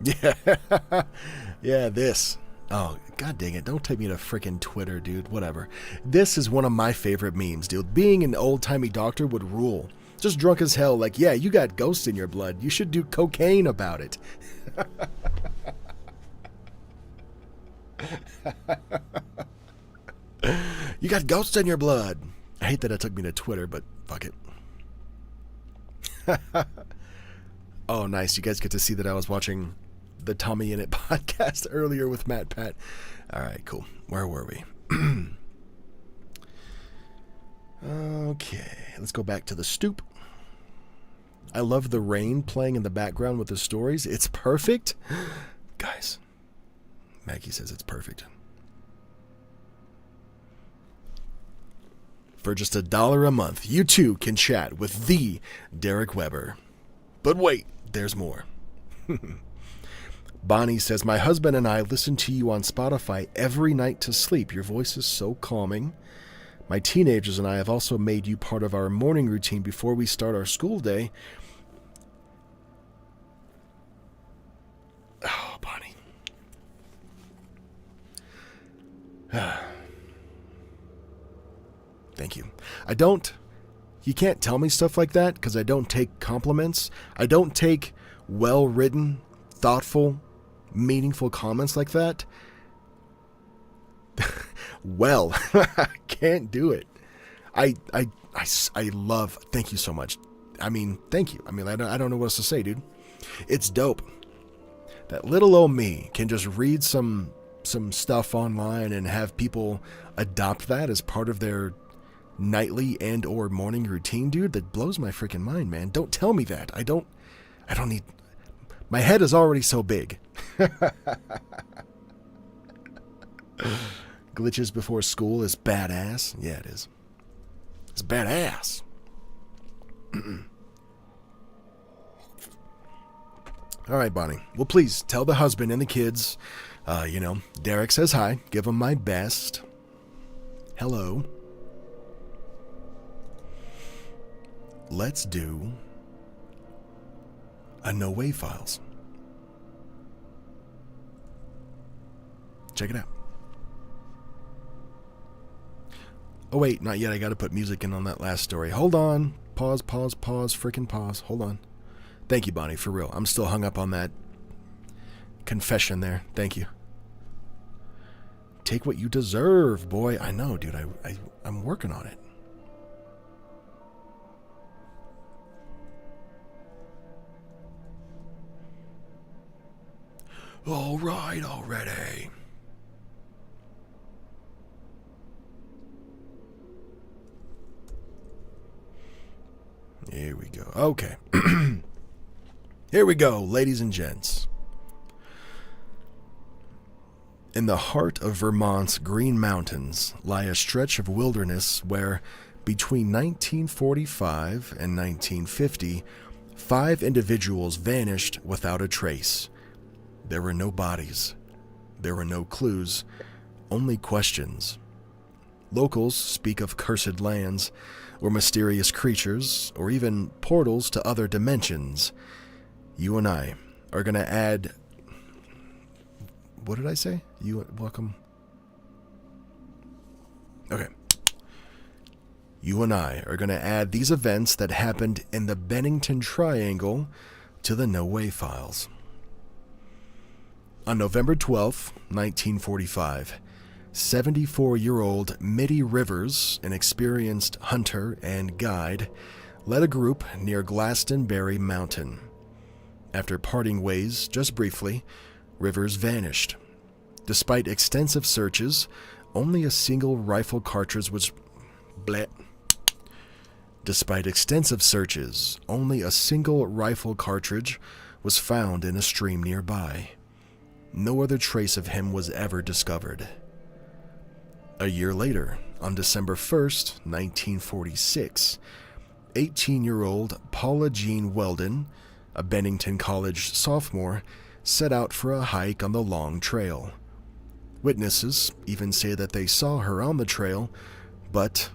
Yeah. Yeah, this. Oh, god dang it. Don't take me to frickin' Twitter, dude. Whatever. This is one of my favorite memes, dude. Being an old-timey doctor would rule. Just drunk as hell, like, yeah, you got ghosts in your blood. You should do cocaine about it. You got ghosts in your blood. I hate that it took me to Twitter, but fuck it. Oh, nice. You guys get to see that I was watching the Tommy In It podcast earlier with Matt Pat. All right, cool. Where were we? Okay, let's go back to the stoop. I love the rain playing in the background with the stories. It's perfect. Guys, Maggie says it's perfect. For just $1 a month, you too can chat with the Derek Weber. But wait, there's more. Bonnie says, my husband and I listen to you on Spotify every night to sleep. Your voice is so calming. My teenagers and I have also made you part of our morning routine before we start our school day. Oh, Bonnie. Thank you. You can't tell me stuff like that because I don't take compliments. I don't take well-written, thoughtful, meaningful comments like that. Well, I can't do it. I love, thank you so much. I mean, thank you. I mean, I don't know what else to say, dude. It's dope that little old me can just read some stuff online and have people adopt that as part of their nightly and or morning routine, dude. That blows my freaking mind, man. Don't tell me that. I don't need, my head is already so big. Glitches before school is badass. Yeah, it is. It's badass. All right, Bonnie. Well, please tell the husband and the kids, Derek says hi. Give him my best. Hello. Let's do a No Wave Files. Check it out. Oh, wait, not yet. I gotta put music in on that last story. Hold on. Pause, freaking pause. Hold on. Thank you, Bonnie, for real. I'm still hung up on that confession there. Thank you. Take what you deserve, boy. I know, dude. I'm working on it. All right, already. Here we go. Okay. Here we go, ladies and gents. In the heart of Vermont's Green Mountains lie a stretch of wilderness where, between 1945 and 1950, 5 individuals vanished without a trace. There were no bodies. There were no clues, only questions. Locals speak of cursed lands, or mysterious creatures, or even portals to other dimensions. You and I are going to add... What did I say? Welcome. Okay. You and I are going to add these events that happened in the Bennington Triangle to the No Way Files. On November 12, 1945, 74-year-old Mitty Rivers, an experienced hunter and guide, led a group near Glastonbury Mountain. After parting ways just briefly, Rivers vanished. Despite extensive searches, only a single rifle cartridge was... Despite extensive searches, only a single rifle cartridge was found in a stream nearby. No other trace of him was ever discovered. A year later, on December 1st, 1946, 18-year-old Paula Jean Weldon, a Bennington College sophomore, set out for a hike on the long trail. Witnesses even say that they saw her on the trail, but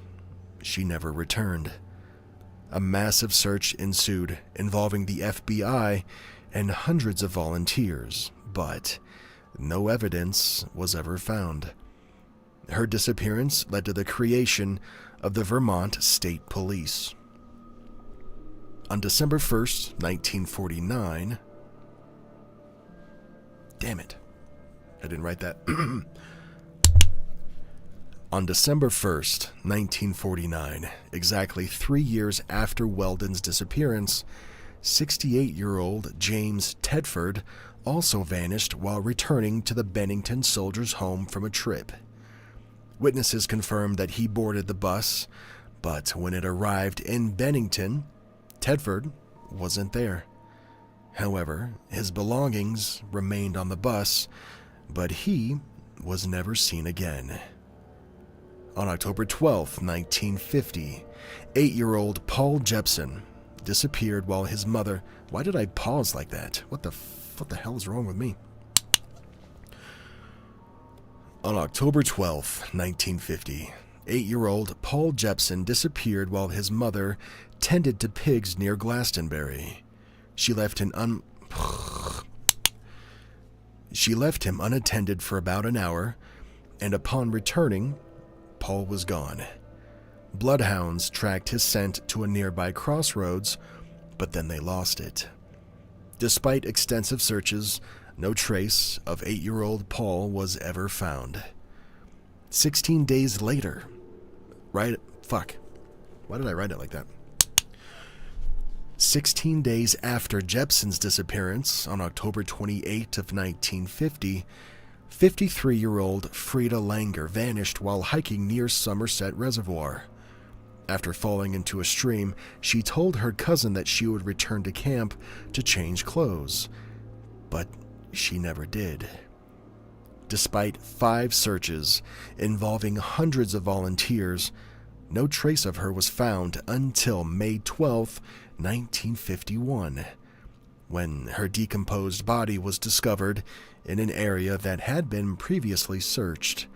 she never returned. A massive search ensued involving the FBI and hundreds of volunteers, but no evidence was ever found. Her disappearance led to the creation of the Vermont State Police. On December 1st, 1949... Damn it. I didn't write that. On December 1st, 1949, exactly 3 years after Weldon's disappearance, 68-year-old James Tedford also vanished while returning to the Bennington Soldiers' Home from a trip. Witnesses confirmed that he boarded the bus, but when it arrived in Bennington, Tedford wasn't there. However, his belongings remained on the bus, but he was never seen again. On October 12, 1950, 8-year-old Paul Jepson disappeared while his mother... Why did I pause like that? What the hell is wrong with me? On October 12, 1950, 8-year-old Paul Jepson disappeared while his mother tended to pigs near Glastonbury. She left him unattended for about an hour, and upon returning, Paul was gone. Bloodhounds tracked his scent to a nearby crossroads, but then they lost it. Despite extensive searches, no trace of 8-year-old Paul was ever found. 16 days later... Why did I write it like that? 16 days after Jepson's disappearance, on October 28 of 1950, 53-year-old Frida Langer vanished while hiking near Somerset Reservoir. After falling into a stream, she told her cousin that she would return to camp to change clothes, but she never did. Despite 5 searches involving hundreds of volunteers, no trace of her was found until May 12, 1951, when her decomposed body was discovered in an area that had been previously searched.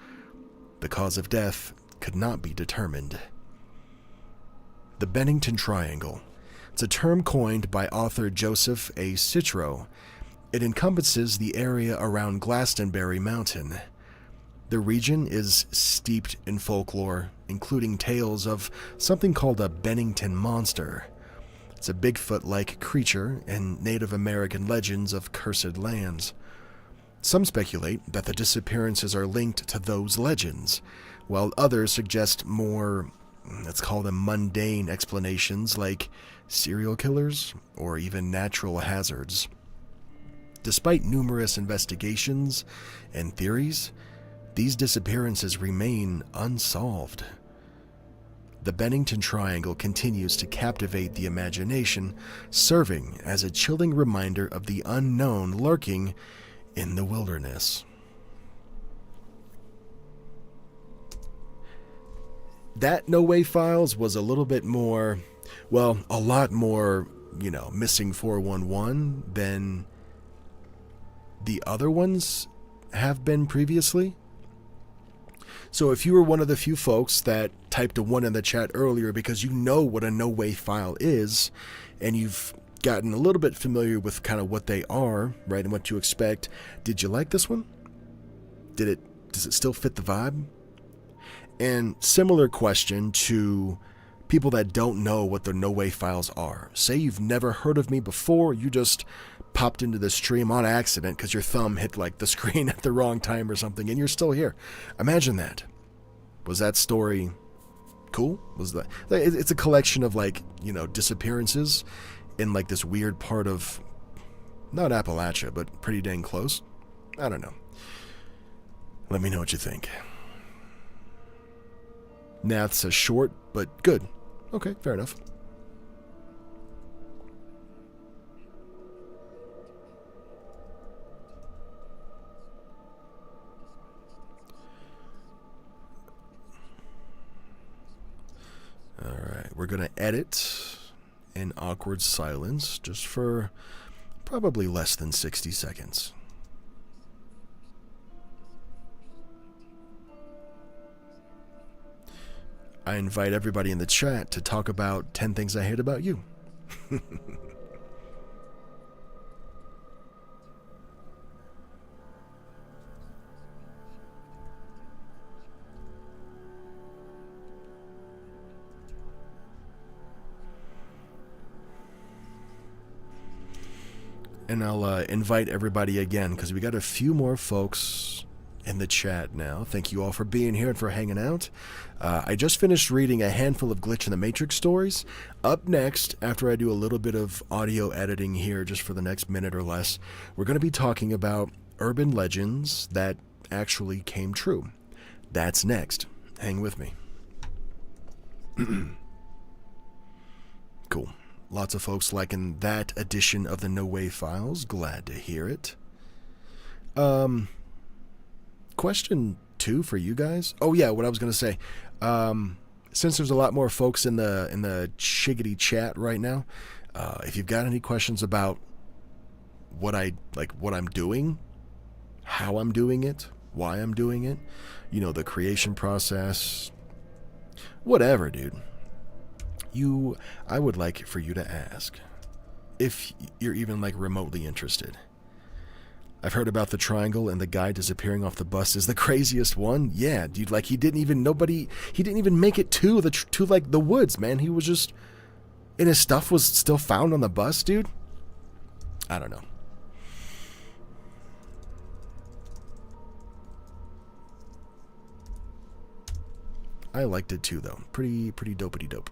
The cause of death could not be determined. The Bennington Triangle. It's a term coined by author Joseph A. Citro. It encompasses the area around Glastonbury Mountain. The region is steeped in folklore including tales of something called a Bennington monster. It's a Bigfoot-like creature in Native American legends of cursed lands. Some speculate that the disappearances are linked to those legends, while others suggest more, let's call them mundane explanations like serial killers or even natural hazards. Despite numerous investigations and theories, these disappearances remain unsolved. The Bennington Triangle continues to captivate the imagination, serving as a chilling reminder of the unknown lurking in the wilderness. That No Way Files was a little bit more, well, a lot more, missing 411 than the other ones have been previously. So if you were one of the few folks that typed a 1 in the chat earlier because you know what a no way file is, and you've gotten a little bit familiar with kind of what they are, right, and what to expect, did you like this one? Does it still fit the vibe? And similar question to people that don't know what the no way files are. Say you've never heard of me before, you just popped into the stream on accident because your thumb hit like the screen at the wrong time or something, and you're still here. Imagine that. Was that story cool? Was that? It's a collection of disappearances in like this weird part of, not Appalachia, but pretty dang close. I don't know. Let me know what you think. Nath says short, but good. Okay, fair enough. Alright, we're going to edit in awkward silence just for probably less than 60 seconds. I invite everybody in the chat to talk about 10 things I hate about you. And I'll invite everybody again because we got a few more folks in the chat now. Thank you all for being here and for hanging out. I just finished reading a handful of Glitch in the Matrix stories. Up next, after I do a little bit of audio editing here just for the next minute or less, we're going to be talking about urban legends that actually came true. That's next. Hang with me. Cool. Lots of folks liking that edition of the No Way Files. Glad to hear it. Question 2 for you guys. Oh yeah, what I was gonna say. Since there's a lot more folks in the shiggity chat right now, if you've got any questions about what I'm doing, how I'm doing it, why I'm doing it, the creation process, whatever, dude. I would like for you to ask if you're even remotely interested. I've heard about the triangle and the guy disappearing off the bus is the craziest one. Yeah, dude, he didn't even make it to the woods, man. He was just, and his stuff was still found on the bus, dude. I don't know. I liked it too, though. Pretty dopey dope.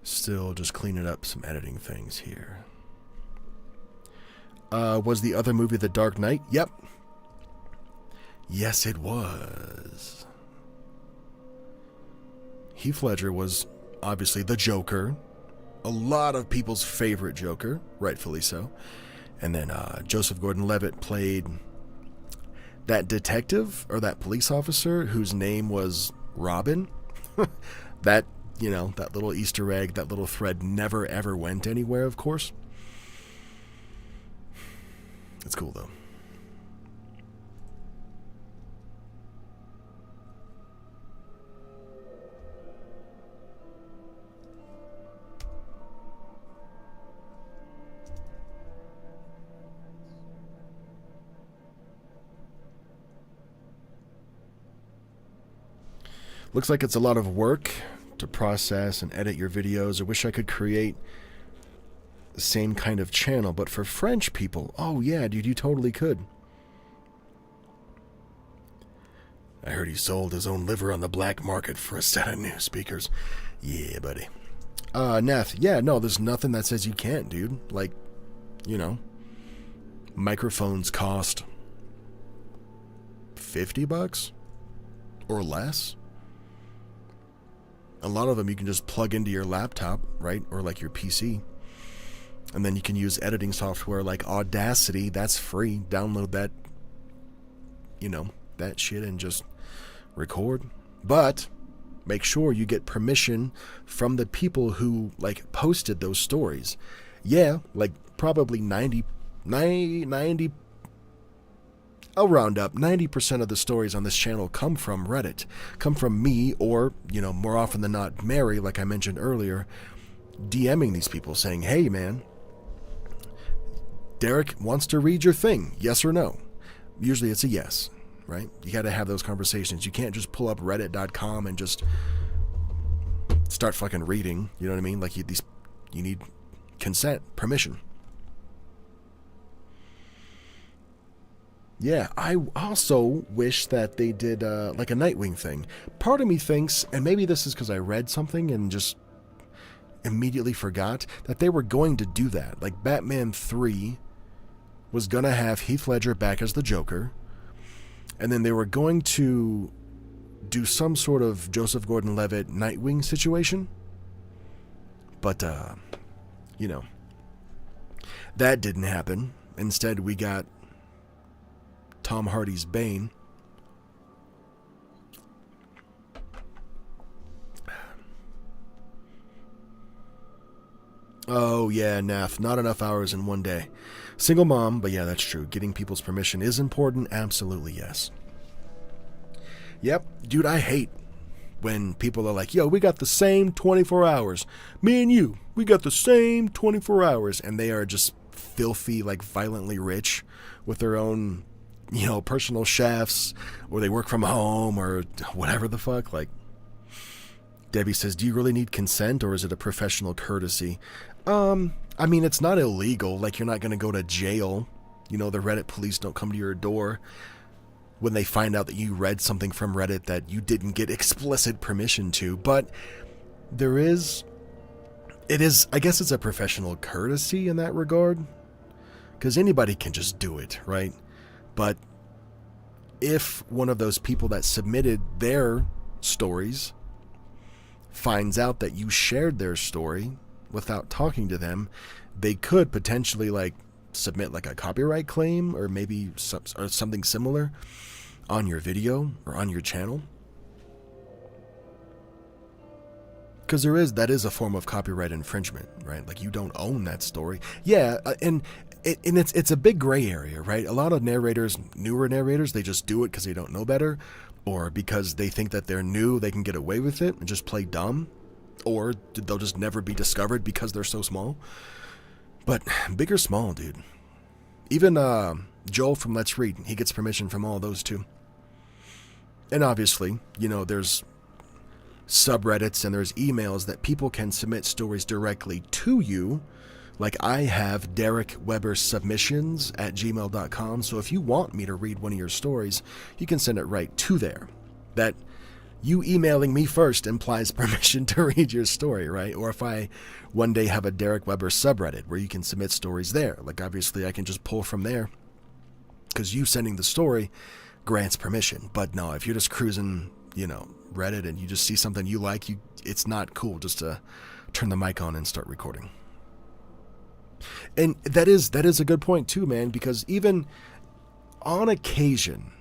Still just cleaning up some editing things here. Was the other movie The Dark Knight? Yep. Yes, it was. Heath Ledger was obviously the Joker. A lot of people's favorite Joker, rightfully so. And then Joseph Gordon-Levitt played that detective or that police officer whose name was Robin. That, that little Easter egg, that little thread never ever went anywhere, of course. It's cool, though. Looks like it's a lot of work to process and edit your videos. I wish I could create the same kind of channel, but for French people, oh yeah, dude, you totally could. I heard he sold his own liver on the black market for a set of new speakers. Yeah, buddy. Nath, yeah, no, there's nothing that says you can't, dude. Like, microphones cost $50 or less. A lot of them you can just plug into your laptop, right? Or like your PC. And then you can use editing software like Audacity. That's free. Download that, that shit and just record. But make sure you get permission from the people who, like, posted those stories. Yeah, like, probably 90, I'll round up, 90% of the stories on this channel come from Reddit, come from me, or, more often than not, Mary, like I mentioned earlier, DMing these people saying, hey, man, Derek wants to read your thing, yes or no? Usually it's a yes, right? You got to have those conversations. You can't just pull up reddit.com and just start fucking reading, you know what I mean? Like, you need consent, permission. Yeah, I also wish that they did like a Nightwing thing. Part of me thinks, and maybe this is because I read something and just immediately forgot, that they were going to do that. Like, Batman 3 was going to have Heath Ledger back as the Joker, and then they were going to do some sort of Joseph Gordon-Levitt Nightwing situation. But, that didn't happen. Instead, we got Tom Hardy's Bane. Oh, yeah, Nath. Not enough hours in one day. Single mom, but yeah, that's true. Getting people's permission is important. Absolutely, yes. Yep. Dude, I hate when people are like, yo, we got the same 24 hours. Me and you, we got the same 24 hours. And they are just filthy, like, violently rich with their own, personal chefs, or they work from home, or whatever the fuck. Like, Debbie says, do you really need consent, or is it a professional courtesy? I mean, it's not illegal. Like, you're not going to go to jail. The Reddit police don't come to your door when they find out that you read something from Reddit that you didn't get explicit permission to. But I guess it's a professional courtesy in that regard, because anybody can just do it, right? But if one of those people that submitted their stories finds out that you shared their story without talking to them, they could potentially, like, submit, like, a copyright claim or maybe something similar on your video or on your channel. Because that is a form of copyright infringement, right? Like, you don't own that story. Yeah, and it's a big gray area, right? A lot of narrators, newer narrators, they just do it because they don't know better, or because they think that they're new, they can get away with it and just play dumb, or they'll just never be discovered because they're so small. But big or small, dude. Even Joel from Let's Read, he gets permission from all those too. And obviously, there's subreddits and there's emails that people can submit stories directly to you. Like, I have DarekWeberSubmissions at gmail.com, so if you want me to read one of your stories, you can send it right to there. That you emailing me first implies permission to read your story, right? Or if I one day have a Derek Weber subreddit where you can submit stories there, like, obviously I can just pull from there because you sending the story grants permission. But no, if you're just cruising, Reddit, and you just see something you like, it's not cool just to turn the mic on and start recording. And that is a good point too, man, because even on occasion,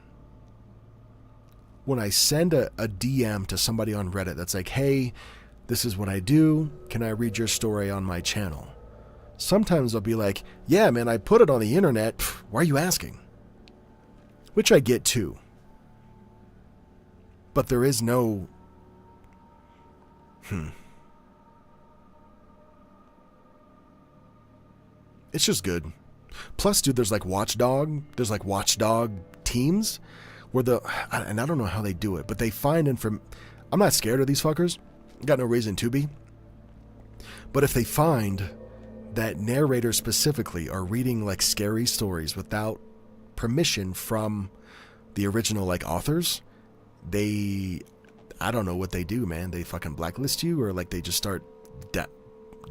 when I send a DM to somebody on Reddit that's like, hey, this is what I do. Can I read your story on my channel? Sometimes they'll be like, yeah, man, I put it on the internet. Pfft, why are you asking? Which I get too. But there is no... It's just good. Plus, dude, there's like watchdog teams where and I don't know how they do it, but they find I'm not scared of these fuckers. Got no reason to be. But if they find that narrators specifically are reading like scary stories without permission from the original like authors, I don't know what they do, man. They fucking blacklist you, or like they just start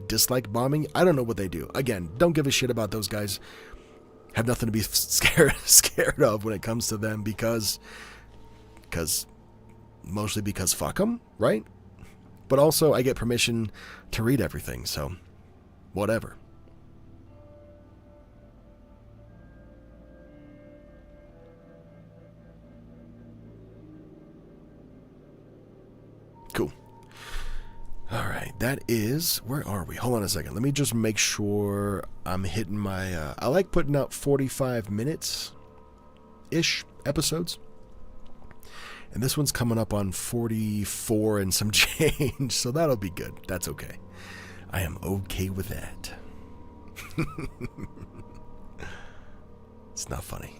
dislike bombing. I don't know what they do. Again, don't give a shit about those guys. Have nothing to be scared of when it comes to them, because mostly because fuck them, right? But also I get permission to read everything, so whatever. Cool. All right, that is... Where are we? Hold on a second. Let me just make sure I'm hitting my... I like putting out 45 minutes-ish episodes. And this one's coming up on 44 and some change, so that'll be good. That's okay. I am okay with that. It's not funny.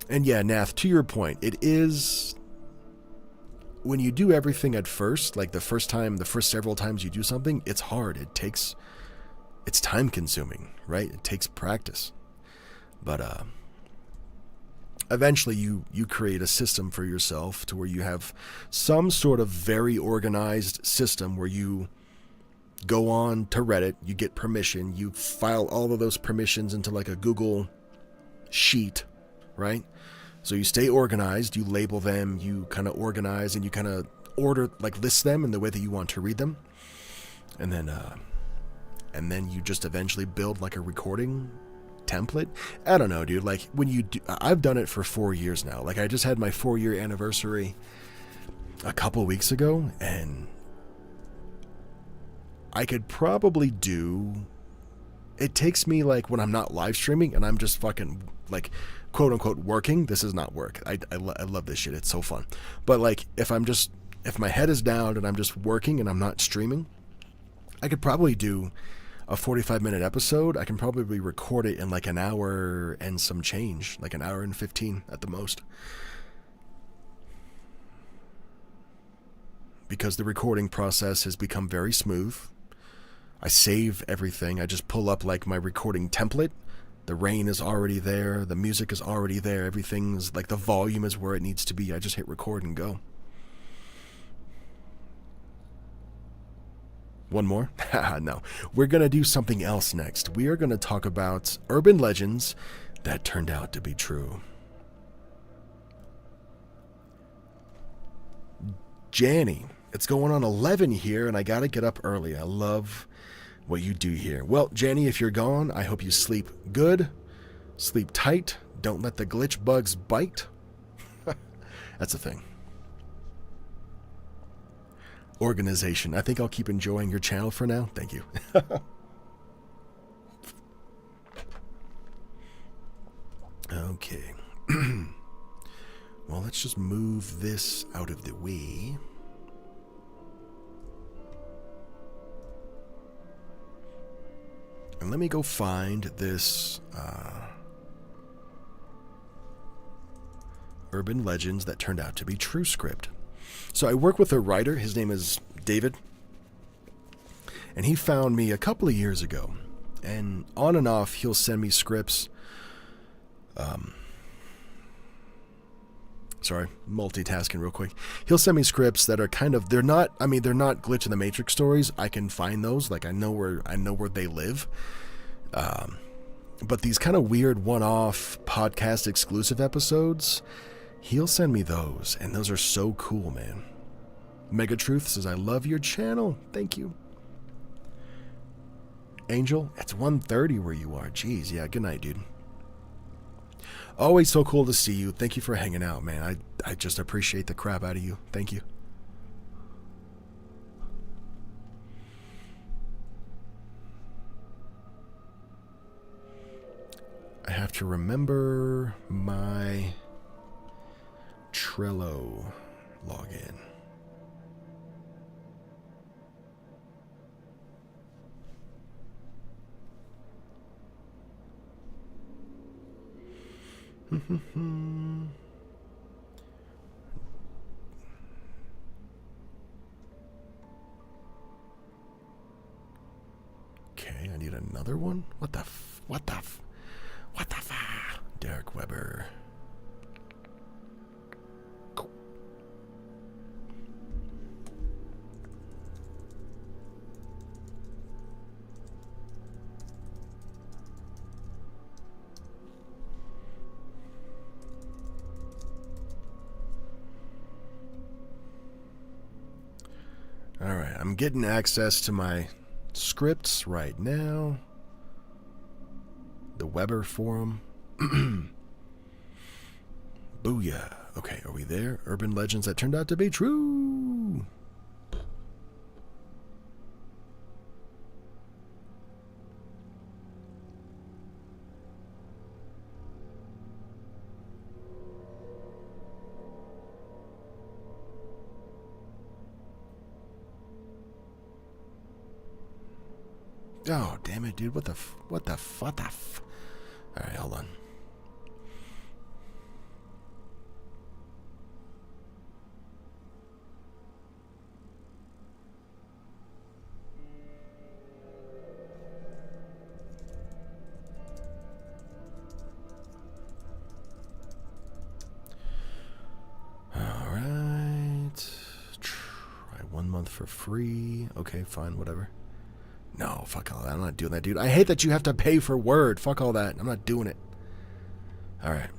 And yeah, Nath, to your point, it is... When you do everything at first, like the first several times you do something, it's hard. It's time consuming, right? It takes practice. But eventually you create a system for yourself to where you have some sort of very organized system where you go on to Reddit, you get permission, you file all of those permissions into like a Google sheet, right? So you stay organized, you label them, you kind of organize, and you kind of list them in the way that you want to read them. And then you just eventually build like a recording template. I don't know, dude. Like when you do, I've done it for 4 years now. Like I just had my 4-year anniversary a couple weeks ago, and I could probably do... It takes me like when I'm not live streaming and I'm just fucking like quote unquote working. This is not work. I love this shit. It's so fun. But like if my head is down and I'm just working and I'm not streaming, I could probably do a 45-minute episode. I can probably record it in like an hour and some change, like an hour and 15 at the most. Because the recording process has become very smooth. I save everything. I just pull up like my recording template. The rain is already there. The music is already there. Everything's like the volume is where it needs to be. I just hit record and go. One more? No. We're going to do something else next. We are going to talk about urban legends that turned out to be true. Janny, it's going on 11 here, and I got to get up early. I love what you do here. Well, Janny, if you're gone, I hope you sleep good, sleep tight, don't let the glitch bugs bite. That's a thing. Organization. I think I'll keep enjoying your channel for now. Thank you. Okay. Well, let's just move this out of the way. And let me go find this Urban Legends That Turned Out to Be True script. So I work with a writer. His name is David. And he found me a couple of years ago. And on and off, he'll send me scripts. Sorry, multitasking real quick. He'll send me scripts that are kind of, they're not Glitch in the Matrix stories. I can find those. Like I know where they live. But these kind of weird one-off podcast exclusive episodes, he'll send me those. And those are so cool, man. Megatruth says, I love your channel. Thank you. Angel, it's 1:30 where you are. Jeez, yeah, good night, dude. Always so cool to see you. Thank you for hanging out, man. I just appreciate the crap out of you. Thank you. I have to remember my Trello login. Okay, I need another one. What the Derek Weber. Cool. All right, I'm getting access to my scripts right now. The Weber forum. Booyah. Okay, are we there? Urban legends that turned out to be true. Oh, damn it, dude. What the All right, hold on. All right. Try 1 month for free. Okay, fine, whatever. No, fuck all that. I'm not doing that, dude. I hate that you have to pay for Word. Fuck all that. I'm not doing it. All right.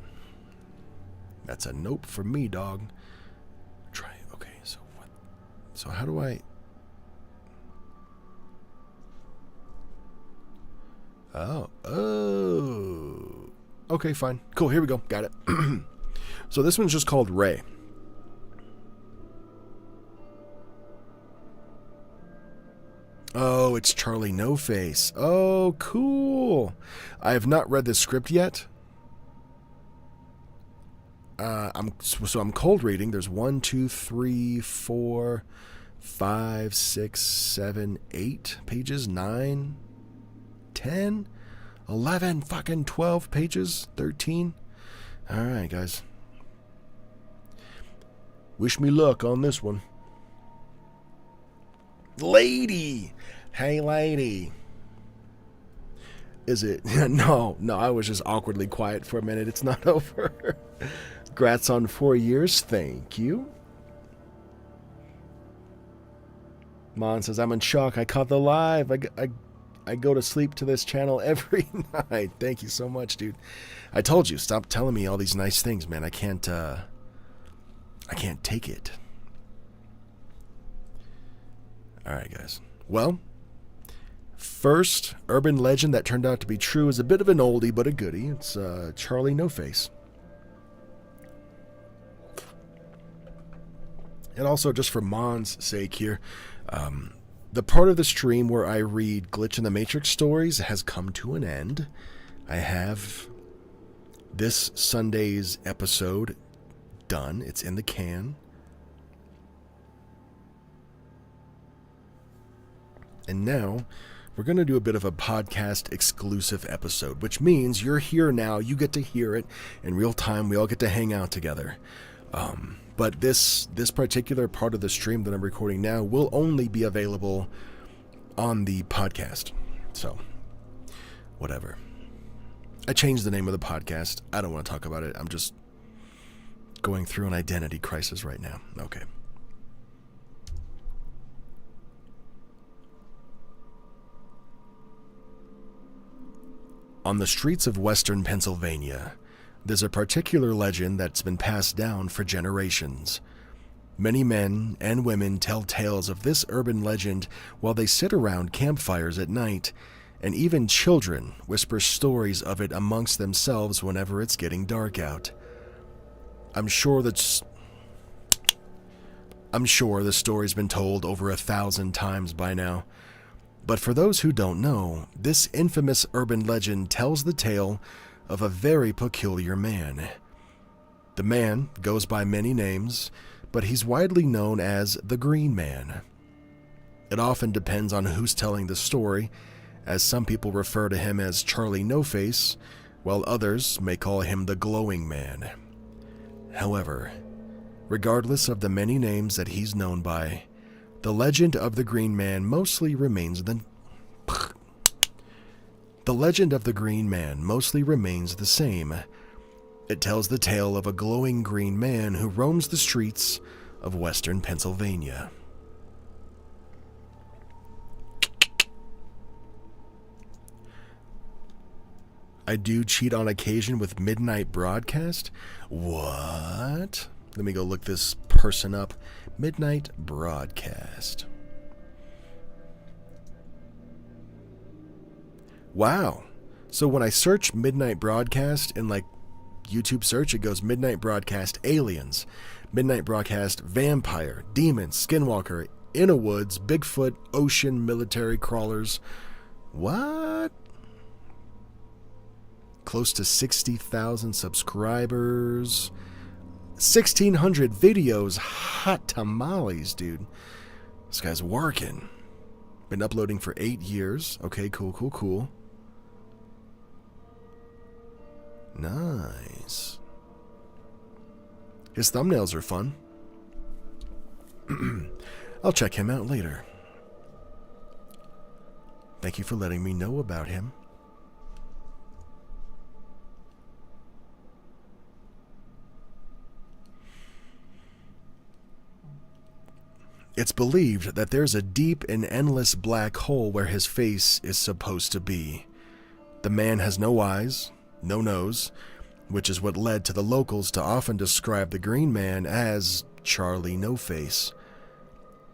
That's a nope for me, dog. Try. Okay, so what? So how do I... Oh. Okay, fine. Cool, here we go. Got it. So this one's just called Ray. Oh, it's Charlie No Face. Oh, cool. I have not read this script yet. I'm cold reading. There's 1, 2, 3, 4, 5, 6, 7, 8 pages, 9, 10, 11, fucking 12 pages, 13. All right, guys. Wish me luck on this one. Lady! Hey, lady. Is it? No, I was just awkwardly quiet for a minute. It's not over. Grats on 4 years. Thank you. Mon says, I'm in shock. I caught the live. I go to sleep to this channel every night. Thank you so much, dude. I told you, stop telling me all these nice things, man. I can't take it. All right, guys. Well, first urban legend that turned out to be true is a bit of an oldie, but a goodie. It's Charlie No Face. And also, just for Mon's sake here, the part of the stream where I read Glitch in the Matrix stories has come to an end. I have this Sunday's episode done. It's in the can. And now, we're going to do a bit of a podcast exclusive episode, which means you're here now, you get to hear it in real time, we all get to hang out together. But this particular part of the stream that I'm recording now will only be available on the podcast. So, whatever. I changed the name of the podcast. I don't want to talk about it. I'm just going through an identity crisis right now. Okay. On the streets of western Pennsylvania, there's a particular legend that's been passed down for generations. Many men and women tell tales of this urban legend while they sit around campfires at night and even children whisper stories of it amongst themselves whenever it's getting dark out. I'm sure the story's been told over 1,000 times by now. But for those who don't know, this infamous urban legend tells the tale of a very peculiar man. The man goes by many names, but he's widely known as the Green Man. It often depends on who's telling the story, as some people refer to him as Charlie No-Face, while others may call him the Glowing Man. However, regardless of the many names that he's known by, the legend of the Green Man mostly remains the same. It tells the tale of a glowing green man who roams the streets of western Pennsylvania. I do cheat on occasion with midnight broadcast? What? Let me go look this person up. Midnight broadcast. Wow. So when I search midnight broadcast in like YouTube search, it goes midnight broadcast aliens, midnight broadcast vampire, demon, skinwalker, in a woods, Bigfoot, ocean, military crawlers. What? Close to 60,000 subscribers. 1,600 videos. Hot tamales, dude. This guy's working. Been uploading for 8 years. Okay, cool. Nice. His thumbnails are fun. I'll check him out later. Thank you for letting me know about him. It's believed that there's a deep and endless black hole where his face is supposed to be. The man has no eyes, no nose, which is what led to the locals to often describe the Green Man as Charlie No-Face.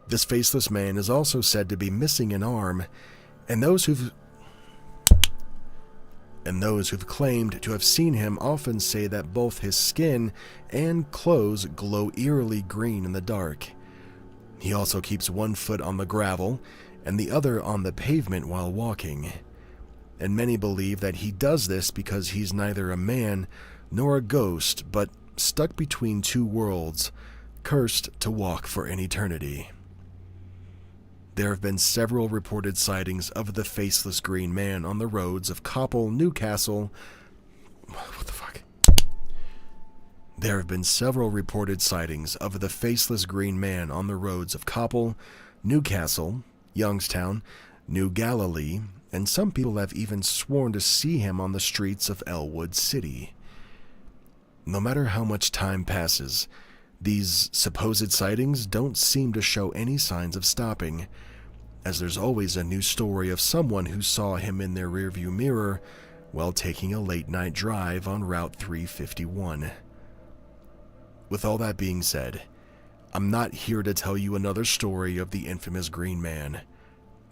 This faceless man is also said to be missing an arm, and those who've claimed to have seen him often say that both his skin and clothes glow eerily green in the dark. He also keeps one foot on the gravel and the other on the pavement while walking. And many believe that he does this because he's neither a man nor a ghost, but stuck between two worlds, cursed to walk for an eternity. There have been several reported sightings of the faceless Green Man on the roads of Coppell, Newcastle. What the fuck? There have been several reported sightings of the faceless Green Man on the roads of Coppell, Newcastle, Youngstown, New Galilee, and some people have even sworn to see him on the streets of Elwood City. No matter how much time passes, these supposed sightings don't seem to show any signs of stopping, as there's always a new story of someone who saw him in their rearview mirror while taking a late-night drive on Route 351. With all that being said, I'm not here to tell you another story of the infamous Green Man,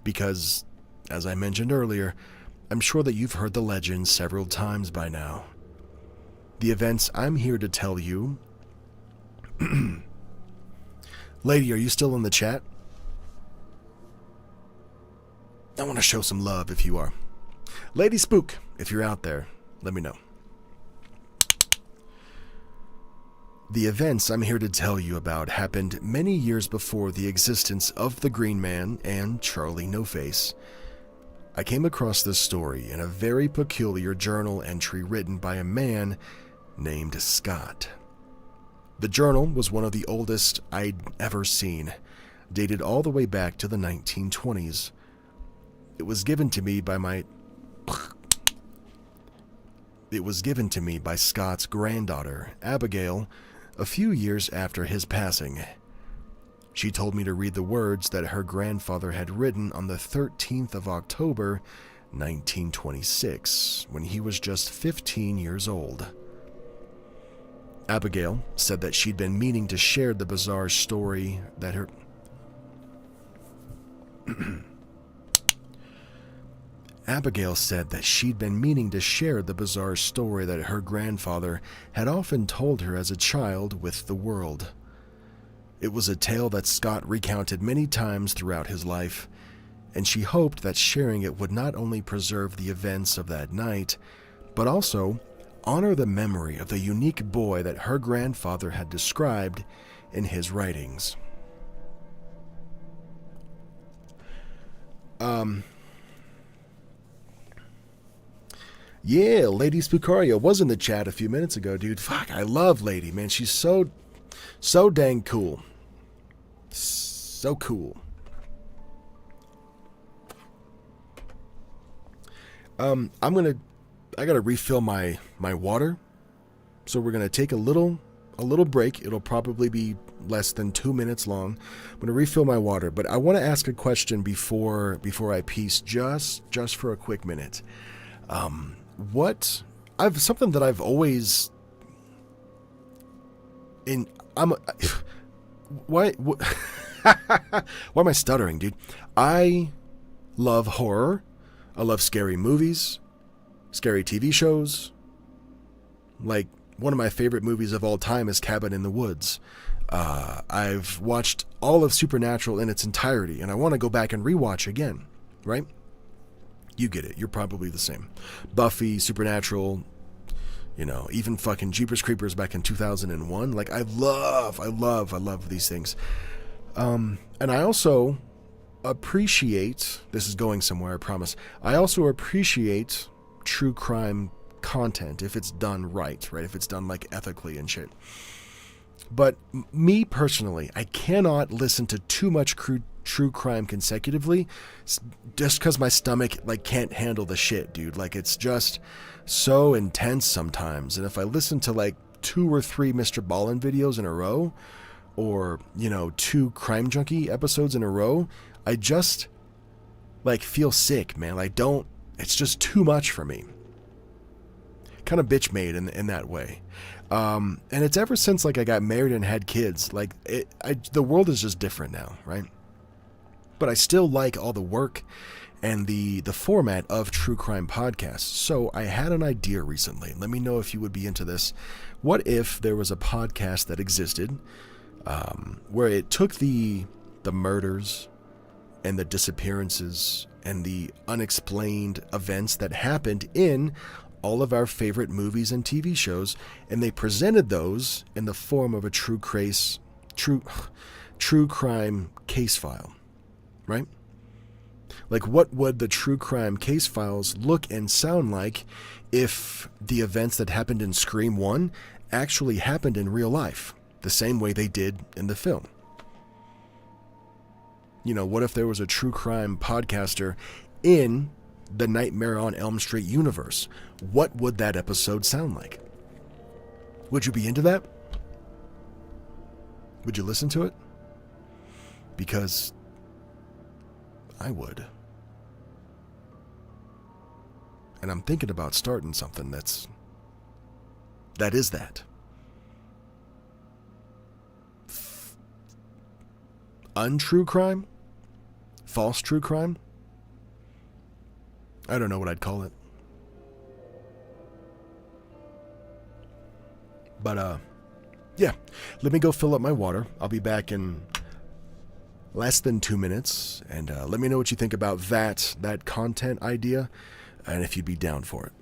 because, as I mentioned earlier, I'm sure that you've heard the legend several times by now. The events I'm here to tell you... Lady, are you still in the chat? I want to show some love if you are. Lady Spook, if you're out there, let me know. The events I'm here to tell you about happened many years before the existence of the Green Man and Charlie No-Face. I came across this story in a very peculiar journal entry written by a man named Scott. The journal was one of the oldest I'd ever seen, dated all the way back to the 1920s. It was given to me by Scott's granddaughter, Abigail, a few years after his passing. She told me to read the words that her grandfather had written on the 13th of October, 1926, when he was just 15 years old. Abigail said that she'd been meaning to share the bizarre story that her... Abigail said that she'd been meaning to share the bizarre story that her grandfather had often told her as a child with the world. It was a tale that Scott recounted many times throughout his life, and she hoped that sharing it would not only preserve the events of that night, but also honor the memory of the unique boy that her grandfather had described in his writings. Yeah, Lady Spookaria was in the chat a few minutes ago, dude. Fuck, I love Lady, man. She's so dang cool. So cool. I gotta refill my water. So we're gonna take a little break. It'll probably be less than 2 minutes long. I'm gonna refill my water, but I want to ask a question before I peace, just for a quick minute. Something that I've always why am I stuttering, dude? I love horror. I love scary movies, scary TV shows. Like, one of my favorite movies of all time is Cabin in the Woods. I've watched all of Supernatural in its entirety, and I want to go back and rewatch again, right? You get it. You're probably the same. Buffy, Supernatural, even fucking Jeepers Creepers back in 2001. Like, I love these things. And I also appreciate, this is going somewhere, I promise. I also appreciate true crime content if it's done right? If it's done like ethically and shit. But me personally, I cannot listen to too much true crime consecutively just because my stomach can't handle the shit, dude. It's just so intense sometimes. And if I listen to 2 or 3 Mr. Ballin videos in a row, or 2 Crime Junkie episodes in a row, I just feel sick, man. It's just too much for me. Kind of bitch made in that way. And it's ever since I got married and had kids. The world is just different now, right? But I still like all the work and the format of true crime podcasts. So I had an idea recently. Let me know if you would be into this. What if there was a podcast that existed where it took the murders and the disappearances and the unexplained events that happened in all of our favorite movies and TV shows, and they presented those in the form of a true crime case file, right? What would the true crime case files look and sound like if the events that happened in Scream 1 actually happened in real life, the same way they did in the film? What if there was a true crime podcaster in the Nightmare on Elm Street universe? What would that episode sound like? Would you be into that? Would you listen to it? Because I would. And I'm thinking about starting something that is that. Untrue crime? False true crime? I don't know what I'd call it. But, yeah. Let me go fill up my water. I'll be back in less than 2 minutes. And let me know what you think about that content idea, and if you'd be down for it.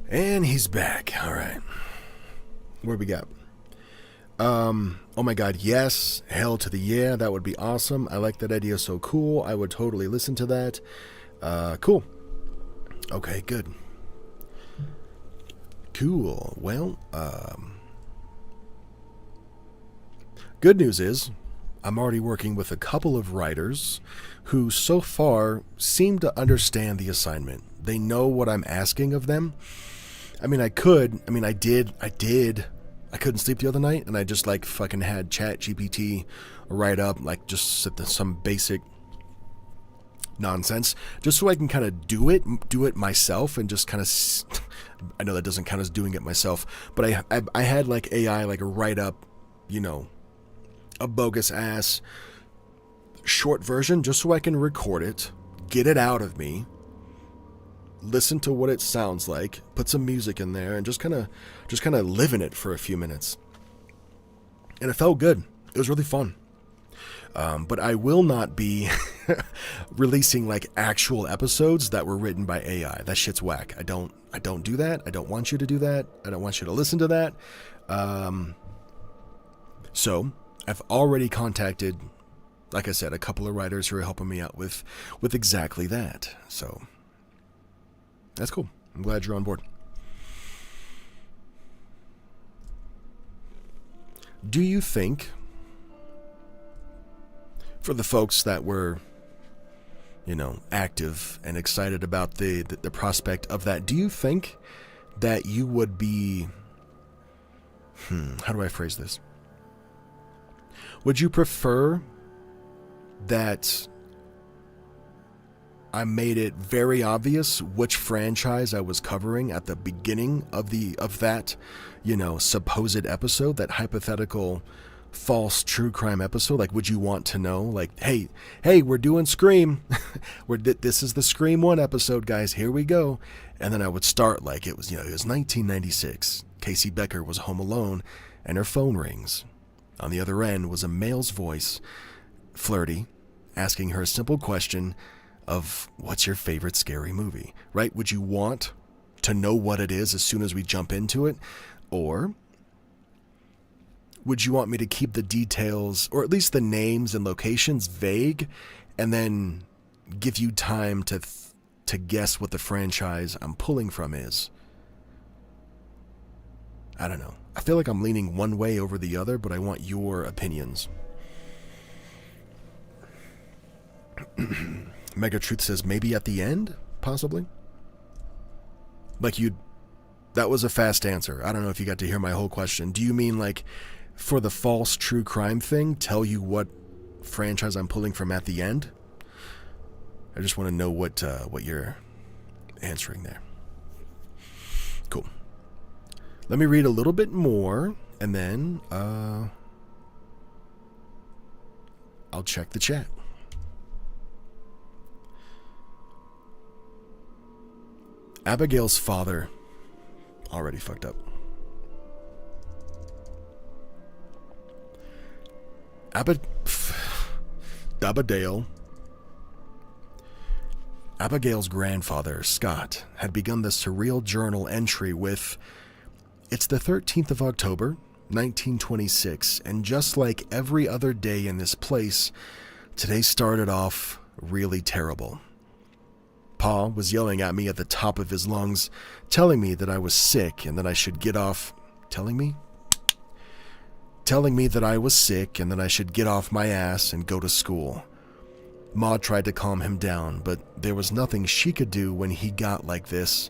And he's back. All right. What do we got? Oh my god, yes. Hell to the yeah. That would be awesome. I like that idea. So cool. I would totally listen to that. Cool. Okay, good. Cool. Well, good news is I'm already working with a couple of writers who so far seem to understand the assignment. They know what I'm asking of them. I couldn't sleep the other night, and I just like fucking had ChatGPT write up like just some basic nonsense, just so I can kind of do it myself, and just kind of. I know that doesn't count as doing it myself, but I had like AI like write up, a bogus ass short version, just so I can record it, get it out of me, listen to what it sounds like, put some music in there, and just kind of live in it for a few minutes. And it felt good. It was really fun. But I will not be releasing like actual episodes that were written by AI. That shit's whack. I don't do that. I don't want you to do that. I don't want you to listen to that. So I've already contacted, like I said, a couple of writers who are helping me out with exactly that. So that's cool. I'm glad you're on board. Do you think, for the folks that were, active and excited about the prospect of that, do you think that you would be, how do I phrase this? Would you prefer that I made it very obvious which franchise I was covering at the beginning of that, supposed episode, that hypothetical false true crime episode? Like, would you want to know, like, hey, we're doing Scream. This is the Scream 1 episode, guys. Here we go. And then I would start like it was 1996. Casey Becker was home alone, and her phone rings. On the other end was a male's voice, flirty, asking her a simple question of, what's your favorite scary movie, right? Would you want to know what it is as soon as we jump into it? Or would you want me to keep the details, or at least the names and locations, vague, and then give you time to guess what the franchise I'm pulling from is? I don't know. I feel like I'm leaning one way over the other, but I want your opinions. Mega Truth says maybe at the end, possibly. Like that was a fast answer. I don't know if you got to hear my whole question. Do you mean like for the false true crime thing, tell you what franchise I'm pulling from at the end? I just want to know what you're answering there. Cool. Let me read a little bit more, and then I'll check the chat. Abigail's father already fucked up. Abigail's grandfather, Scott, had begun the surreal journal entry with, "It's the 13th of October, 1926, and just like every other day in this place, today started off really terrible. Pa was yelling at me at the top of his lungs, telling me that I was sick and that I should get off... Telling me that I was sick and that I should get off my ass and go to school. Ma tried to calm him down, but there was nothing she could do when he got like this,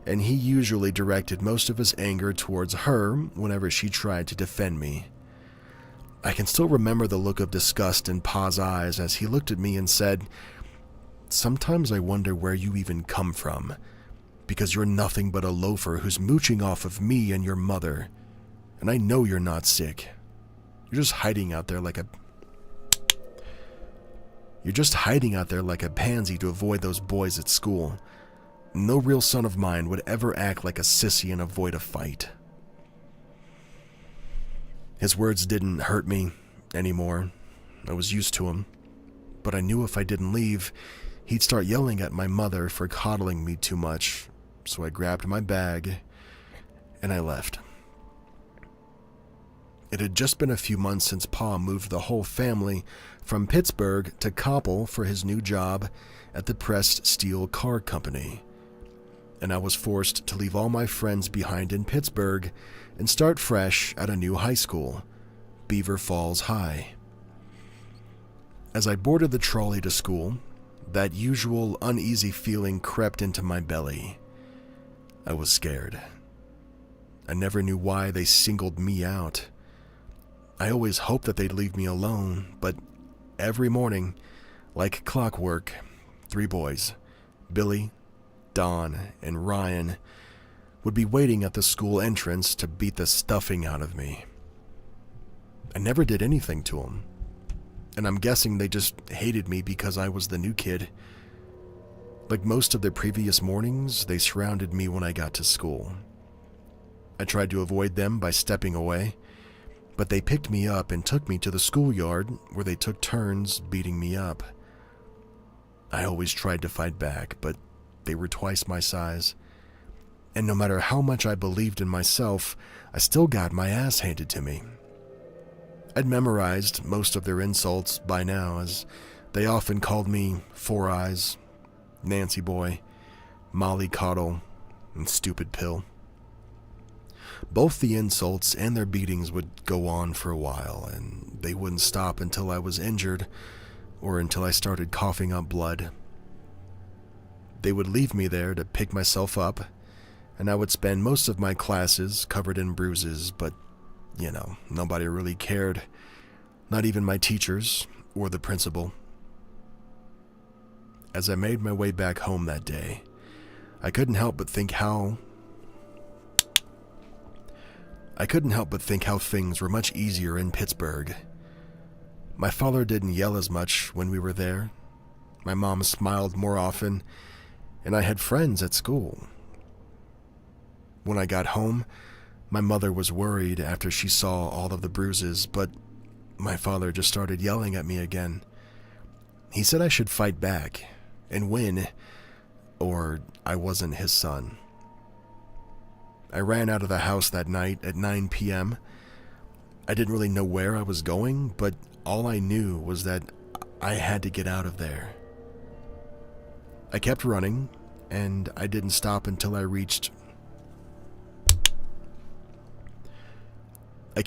and he usually directed most of his anger towards her whenever she tried to defend me. I can still remember the look of disgust in Pa's eyes as he looked at me and said, 'Sometimes I wonder where you even come from, because you're nothing but a loafer who's mooching off of me and your mother, and I know you're not sick. You're just hiding out there like a pansy to avoid those boys at school. No real son of mine would ever act like a sissy and avoid a fight.' His words didn't hurt me anymore. I was used to him. But I knew if I didn't leave, he'd start yelling at my mother for coddling me too much, so I grabbed my bag and I left. It had just been a few months since Pa moved the whole family from Pittsburgh to Koppel for his new job at the Pressed Steel Car Company, and I was forced to leave all my friends behind in Pittsburgh and start fresh at a new high school, Beaver Falls High. As I boarded the trolley to school, that usual uneasy feeling crept into my belly. I was scared. I never knew why they singled me out. I always hoped that they'd leave me alone, but every morning, like clockwork, 3 boys, Billy, Don, and Ryan, would be waiting at the school entrance to beat the stuffing out of me. I never did anything to them, and I'm guessing they just hated me because I was the new kid. Like most of the previous mornings, they surrounded me when I got to school. I tried to avoid them by stepping away, but they picked me up and took me to the schoolyard where they took turns beating me up. I always tried to fight back, but they were twice my size, and no matter how much I believed in myself, I still got my ass handed to me. I'd memorized most of their insults by now, as they often called me Four Eyes, Nancy Boy, Molly Coddle, and Stupid Pill. Both the insults and their beatings would go on for a while, and they wouldn't stop until I was injured or until I started coughing up blood. They would leave me there to pick myself up, and I would spend most of my classes covered in bruises, but, nobody really cared. Not even my teachers or the principal. As I made my way back home that day, I couldn't help but think how things were much easier in Pittsburgh. My father didn't yell as much when we were there. My mom smiled more often, and I had friends at school. When I got home, my mother was worried after she saw all of the bruises, but my father just started yelling at me again. He said I should fight back and win, or I wasn't his son. I ran out of the house that night at 9 p.m. I didn't really know where I was going, but all I knew was that I had to get out of there. I kept running, and I didn't stop until I reached... Route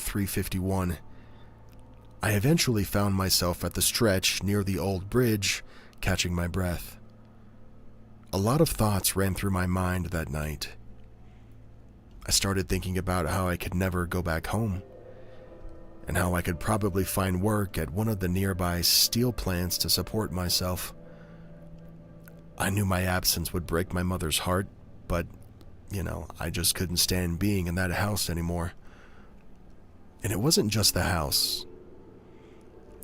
351. I eventually found myself at the stretch near the old bridge, catching my breath. A lot of thoughts ran through my mind that night. I started thinking about how I could never go back home, and how I could probably find work at one of the nearby steel plants to support myself. I knew my absence would break my mother's heart, but, I just couldn't stand being in that house anymore. And it wasn't just the house.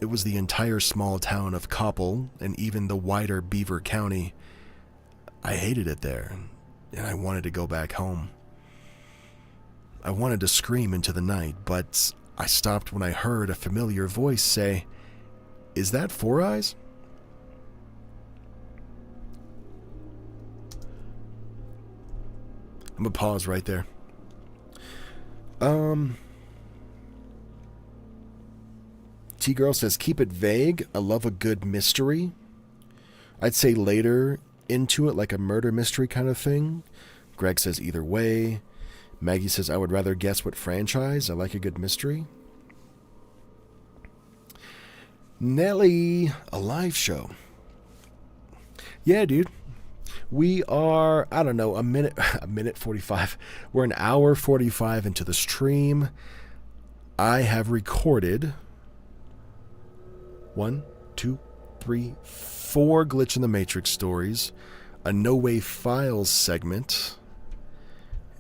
It was the entire small town of Koppel and even the wider Beaver County. I hated it there, and I wanted to go back home. I wanted to scream into the night, but I stopped when I heard a familiar voice say, "Is that Four Eyes?" I'm gonna pause right there. T-Girl says, keep it vague. I love a good mystery. I'd say later into it, like a murder mystery kind of thing. Greg says, either way. Maggie says, I would rather guess what franchise. I like a good mystery. Nelly, a live show. Yeah, dude. We are, I don't know, a minute 45. We're an hour 45 into the stream. I have recorded 1, 2, 3, 4 Glitch in the Matrix stories, a No Way Files segment,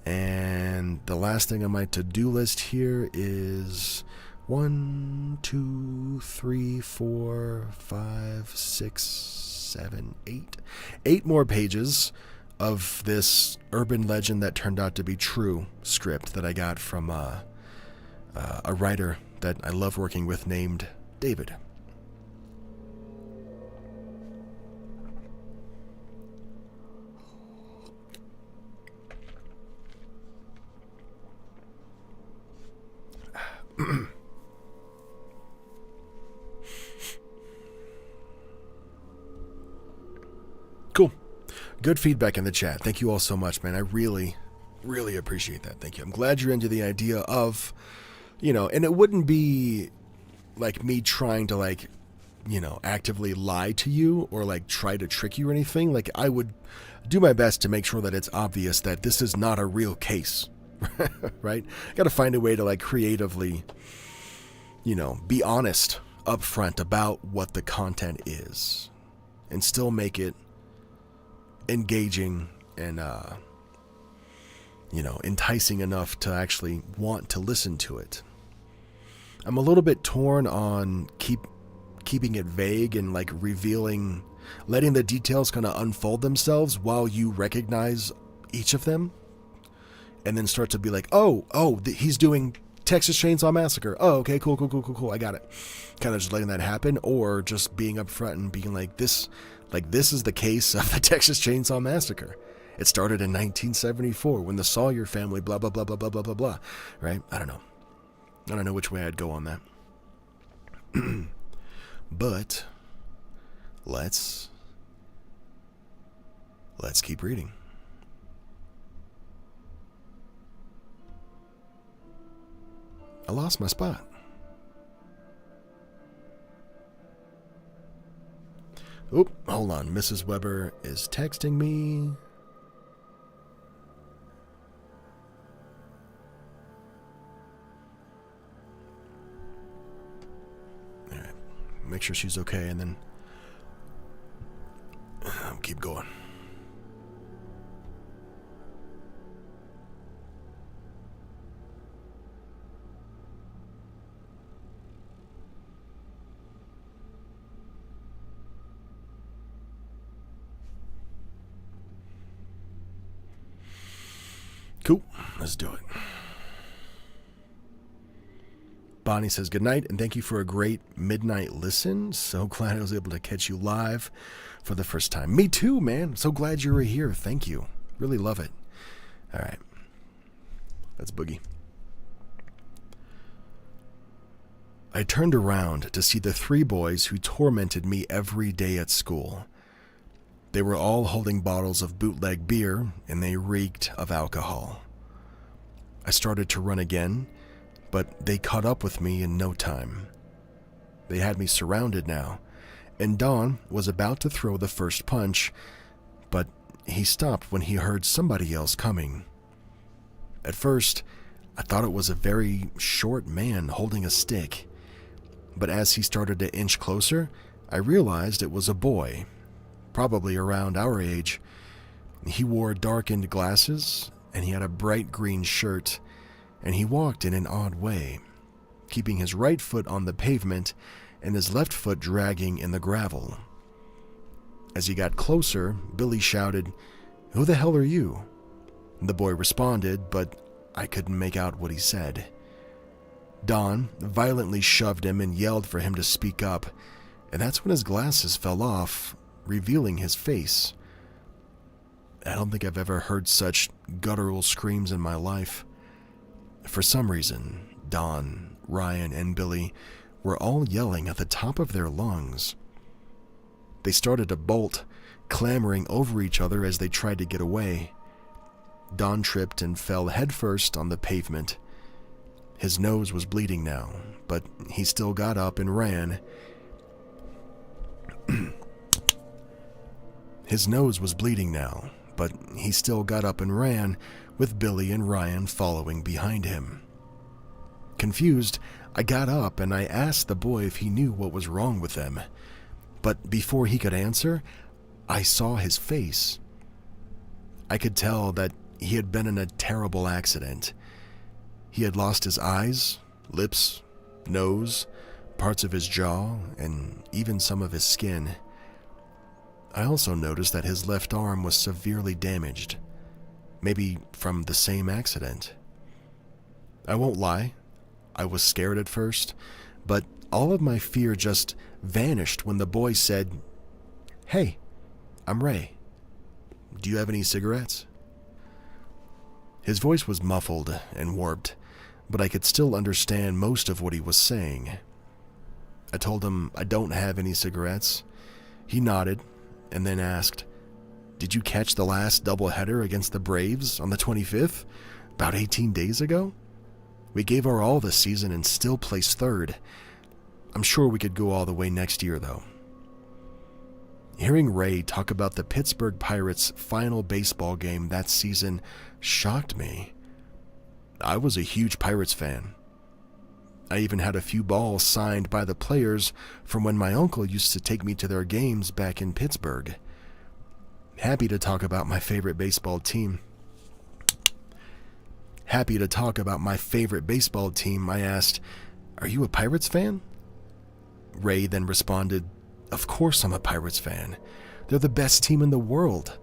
and the last thing on my to-do list here is 1, 2, 3, 4, 5, 6, 7, 8. 8 more pages of this urban legend that turned out to be true script that I got from a writer that I love working with named David. Cool. Good feedback in the chat. Thank you all so much, man. I really, really appreciate that. Thank you. I'm glad you're into the idea of, and it wouldn't be like me trying to actively lie to you or try to trick you or anything. I would do my best to make sure that it's obvious that this is not a real case, right? Got to find a way to creatively, be honest up front about what the content is and still make it engaging and, enticing enough to actually want to listen to it. I'm a little bit torn on keeping it vague and revealing, letting the details kind of unfold themselves while you recognize each of them, and then start to be he's doing Texas Chainsaw Massacre. Oh, okay, cool. I got it. Kind of just letting that happen, or just being upfront and being this is the case of the Texas Chainsaw Massacre. It started in 1974 when the Sawyer family, blah, blah, blah, blah, blah, blah, blah, blah, right? I don't know which way I'd go on that. But let's keep reading. I lost my spot. Oop, hold on. Mrs. Weber is texting me. All right. Make sure she's okay, and then I'll keep going. Cool. Let's do it. Bonnie says, good night, and thank you for a great midnight listen. So glad I was able to catch you live for the first time. Me too, man. So glad you were here. Thank you. Really love it. All right. That's Boogie. I turned around to see the three boys who tormented me every day at school. They were all holding bottles of bootleg beer, and they reeked of alcohol. I started to run again, but they caught up with me in no time. They had me surrounded now, and Don was about to throw the first punch, but he stopped when he heard somebody else coming. At first, I thought it was a very short man holding a stick, but as he started to inch closer, I realized it was a boy, probably around our age. He wore darkened glasses, and he had a bright green shirt, and he walked in an odd way, keeping his right foot on the pavement and his left foot dragging in the gravel. As he got closer, Billy shouted, "Who the hell are you?" The boy responded, but I couldn't make out what he said. Don violently shoved him and yelled for him to speak up, and that's when his glasses fell off, revealing his face. I don't think I've ever heard such guttural screams in my life. For some reason, Don, Ryan, and Billy were all yelling at the top of their lungs. They started to bolt, clamoring over each other as they tried to get away. Don tripped and fell headfirst on the pavement. His nose was bleeding now, but he still got up and ran. His nose was bleeding now, but he still got up and ran, with Billy and Ryan following behind him. Confused, I got up and I asked the boy if he knew what was wrong with them. But before he could answer, I saw his face. I could tell that he had been in a terrible accident. He had lost his eyes, lips, nose, parts of his jaw, and even some of his skin. I also noticed that his left arm was severely damaged, maybe from the same accident. I won't lie, I was scared at first, but all of my fear just vanished when the boy said, "Hey, I'm Ray. Do you have any cigarettes?" His voice was muffled and warped, but I could still understand most of what he was saying. I told him I don't have any cigarettes. He nodded and then asked, "Did you catch the last doubleheader against the Braves on the 25th, about 18 days ago? We gave our all this season and still placed third. I'm sure we could go all the way next year, though." Hearing Ray talk about the Pittsburgh Pirates' final baseball game that season shocked me. I was a huge Pirates fan. I even had a few balls signed by the players from when my uncle used to take me to their games back in Pittsburgh. Happy to talk about my favorite baseball team, I asked, "Are you a Pirates fan?" Ray then responded, "Of course I'm a Pirates fan. They're the best team in the world.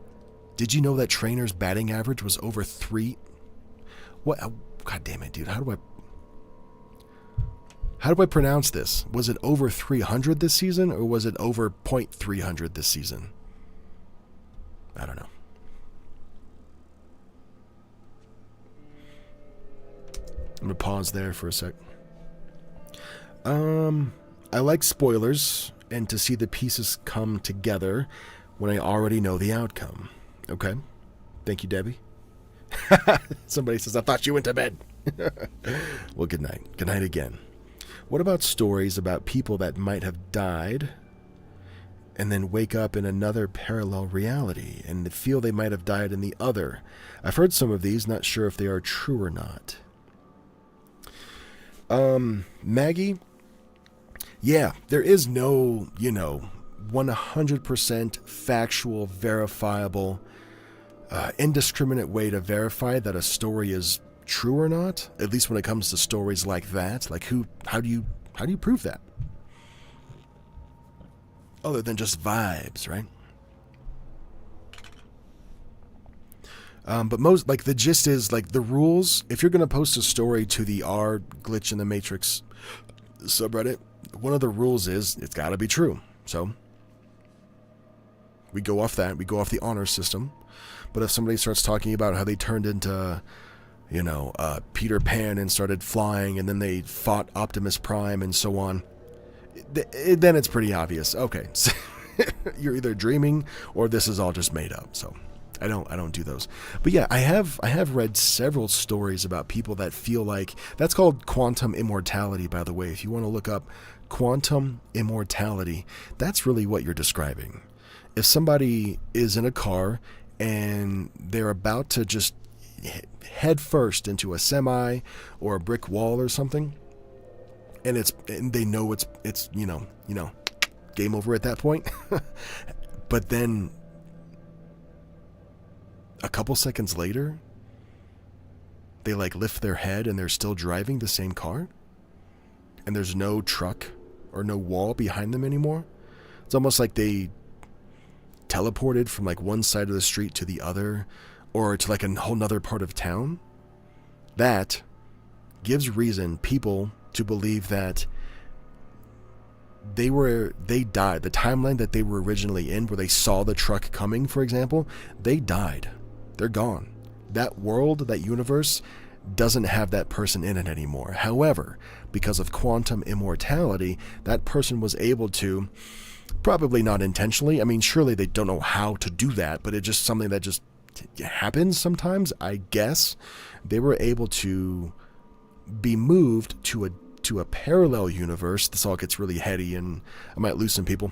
Did you know that Trainer's batting average was over 3? What? God damn it, dude. How do I pronounce this? Was it over 300 this season, or was it over .300 this season? I don't know. I'm going to pause there for a sec. I like spoilers and to see the pieces come together when I already know the outcome. Okay. Thank you, Debbie. Somebody says, "I thought you went to bed." Well, good night. Good night again. What about stories about people that might have died and then wake up in another parallel reality and feel they might have died in the other? I've heard some of these, not sure if they are true or not. Maggie? Yeah, there is no, 100% factual, verifiable, indiscriminate way to verify that a story is true or not, at least when it comes to stories like that. Like, how do you prove that? Other than just vibes, right? But most, the gist is, the rules, if you're going to post a story to the R Glitch in the Matrix subreddit, one of the rules is it's got to be true. So we go off that. We go off the honor system. But if somebody starts talking about how they turned into, Peter Pan and started flying, and then they fought Optimus Prime and so on, then it's pretty obvious. Okay, so you're either dreaming or this is all just made up. So I don't do those. But yeah, I have read several stories about people that feel like, that's called quantum immortality, by the way. If you want to look up quantum immortality, that's really what you're describing. If somebody is in a car and they're about to just head first into a semi or a brick wall or something, and they know it's game over at that point. But then a couple seconds later, they lift their head and they're still driving the same car, and there's no truck or no wall behind them anymore. It's almost like they teleported from one side of the street to the other, or to a whole nother part of town. That gives reason people to believe that they died. The timeline that they were originally in, where they saw the truck coming, for example, they died. They're gone. That world, that universe, doesn't have that person in it anymore. However, because of quantum immortality, that person was able to, probably not intentionally, surely they don't know how to do that, but it's just something that just happens sometimes, I guess. They were able to be moved to a parallel universe. This all gets really heady, and I might lose some people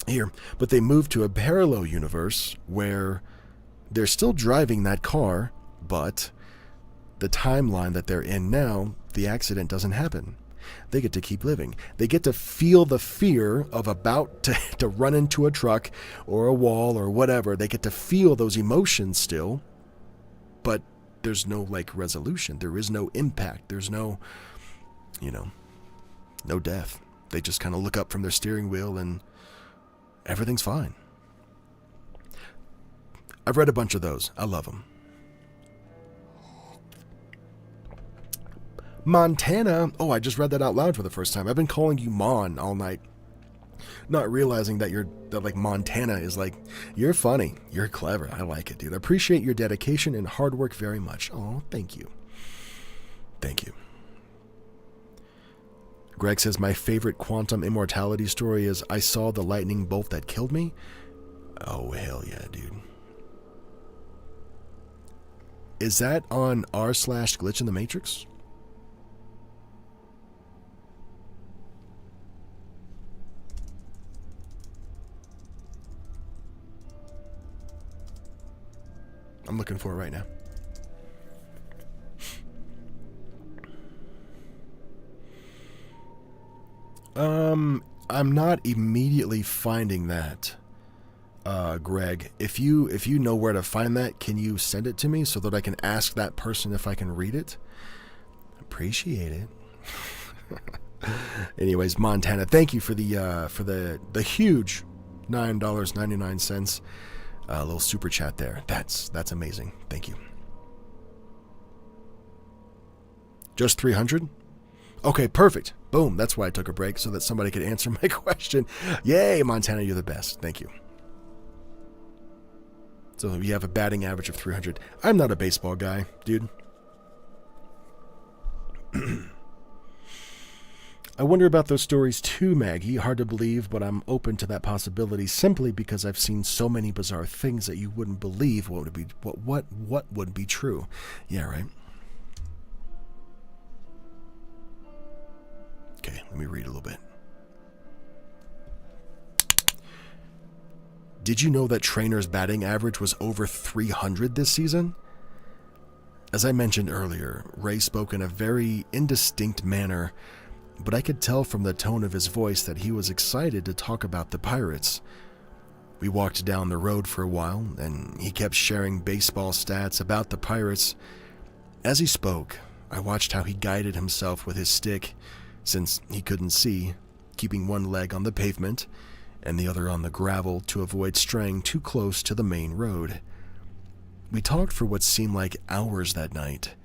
here, but they moved to a parallel universe where they're still driving that car, but the timeline that they're in now, the accident doesn't happen. They get to keep living. They get to feel the fear of about to run into a truck or a wall or whatever. They get to feel those emotions still, but there's no resolution. There is no impact. There's no, no death. They just kind of look up from their steering wheel and everything's fine. I've read a bunch of those. I love them. Montana. Oh, I just read that out loud for the first time. I've been calling you Mon all night, not realizing that Montana is you're funny. You're clever. I like it, dude. I appreciate your dedication and hard work very much. Oh, thank you. Thank you. Greg says, my favorite quantum immortality story is I saw the lightning bolt that killed me. Oh, hell yeah, dude. Is that on r/glitch in the Matrix? I'm looking for it right now. I'm not immediately finding that, Greg. If you know where to find that, can you send it to me so that I can ask that person if I can read it? Appreciate it. Anyways, Montana, thank you for the huge $9.99 little super chat there. That's amazing. Thank you. Just 300? Okay, perfect. Boom. That's why I took a break, so that somebody could answer my question. Yay, Montana, you're the best. Thank you. So you have a batting average of 300. I'm not a baseball guy, dude. I wonder about those stories too, Maggie. Hard to believe, but I'm open to that possibility simply because I've seen so many bizarre things that you wouldn't believe what would be true. Yeah, right. Okay, let me read a little bit. Did you know that Trainer's batting average was over 300 this season? As I mentioned earlier, Ray spoke in a very indistinct manner, but I could tell from the tone of his voice that he was excited to talk about the Pirates. We walked down the road for a while, and he kept sharing baseball stats about the Pirates. As he spoke, I watched how he guided himself with his stick, since he couldn't see, keeping one leg on the pavement and the other on the gravel to avoid straying too close to the main road. We talked for what seemed like hours that night,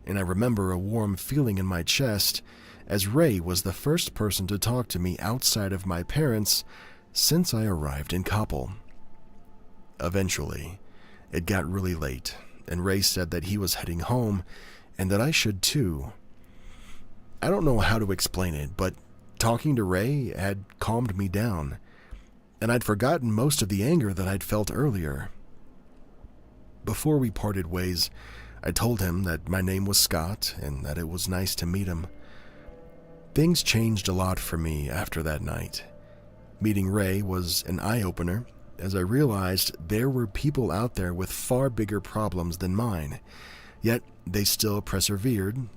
and I remember a warm feeling in my chest as Ray was the first person to talk to me outside of my parents since I arrived in Koppel. Eventually, it got really late, and Ray said that he was heading home and that I should too. I don't know how to explain it, but talking to Ray had calmed me down, and I'd forgotten most of the anger that I'd felt earlier. Before we parted ways, I told him that my name was Scott and that it was nice to meet him. Things changed a lot for me after that night. Meeting Ray was an eye-opener, as I realized there were people out there with far bigger problems than mine, yet they still persevered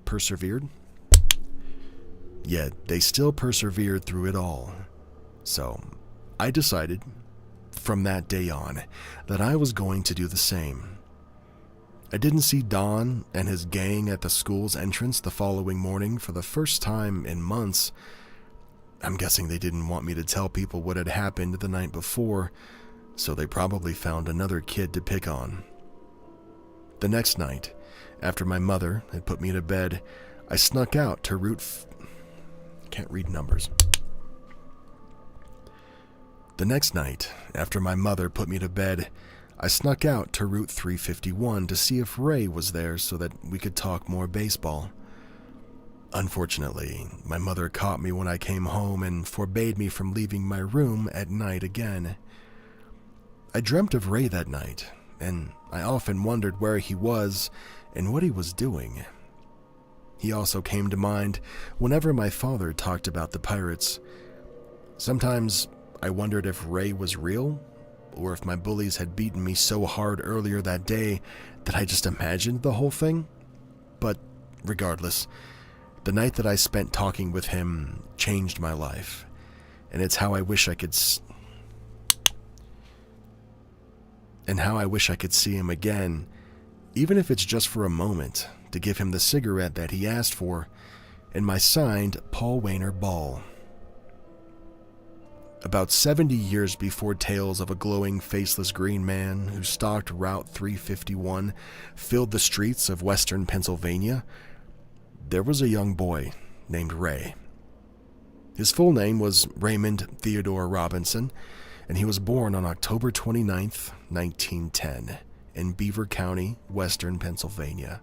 through it all. So, I decided, from that day on, that I was going to do the same. I didn't see Don and his gang at the school's entrance the following morning for the first time in months. I'm guessing they didn't want me to tell people what had happened the night before, so they probably found another kid to pick on. The next night, after my mother had put me to bed, I snuck out to can't read numbers. The next night, after my mother put me to bed, I snuck out to Route 351 to see if Ray was there so that we could talk more baseball. Unfortunately, my mother caught me when I came home and forbade me from leaving my room at night again. I dreamt of Ray that night, and I often wondered where he was and what he was doing. He also came to mind whenever my father talked about the Pirates. Sometimes I wondered if Ray was real, or if my bullies had beaten me so hard earlier that day that I just imagined the whole thing. But regardless, the night that I spent talking with him changed my life, and it's how I wish I could see him again, even if it's just for a moment, to give him the cigarette that he asked for, and my signed Paul Wayner ball. About 70 years before tales of a glowing, faceless green man who stalked Route 351 filled the streets of western Pennsylvania, there was a young boy named Ray. His full name was Raymond Theodore Robinson, and he was born on October 29th, 1910, in Beaver County, western Pennsylvania.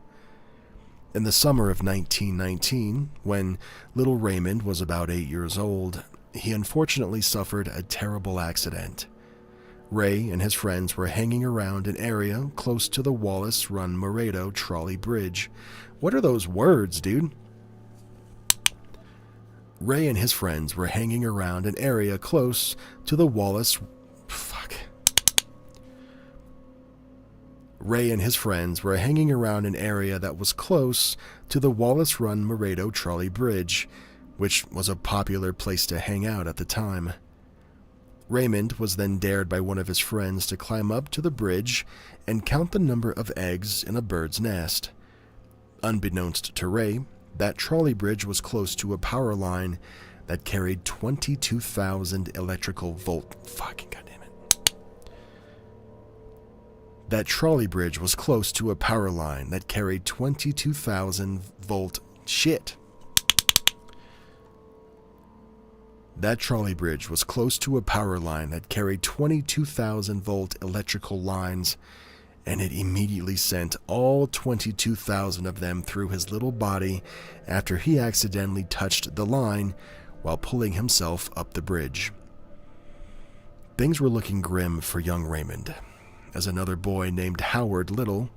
In the summer of 1919, when little Raymond was about 8 years old, he unfortunately suffered a terrible accident. Ray and his friends were hanging around an area close to the Wallace Run Moreto trolley bridge. What are those words, dude? Ray and his friends were hanging around an area close to the Wallace... Ray and his friends were hanging around an area that was close to the Wallace Run Moreto trolley bridge, which was a popular place to hang out at the time. Raymond was then dared by one of his friends to climb up to the bridge and count the number of eggs in a bird's nest. Unbeknownst to Ray, that trolley bridge was close to a power line that carried 22,000 electrical volt. Fucking goddamn it. That trolley bridge was close to a power line that carried 22,000 volt shit. That trolley bridge was close to a power line that carried 22,000 volt electrical lines, and it immediately sent all 22,000 of them through his little body after he accidentally touched the line while pulling himself up the bridge. Things were looking grim for young Raymond, as another boy named Howard Little...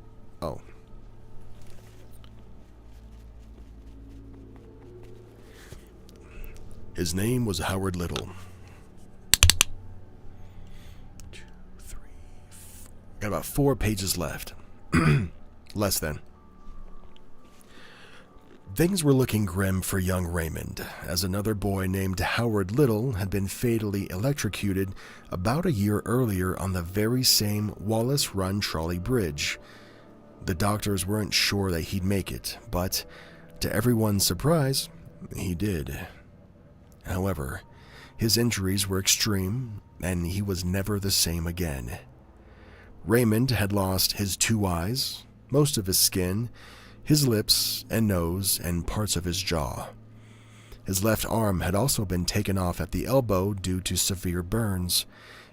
His name was Howard Little. 2, 3, 4. Got about 4 pages left. Less than. Things were looking grim for young Raymond, as another boy named Howard Little had been fatally electrocuted about a year earlier on the very same Wallace Run trolley bridge. The doctors weren't sure that he'd make it, but to everyone's surprise, he did. However, his injuries were extreme, and he was never the same again. Raymond had lost his 2 eyes, most of his skin, his lips and nose, and parts of his jaw. His left arm had also been taken off at the elbow due to severe burns,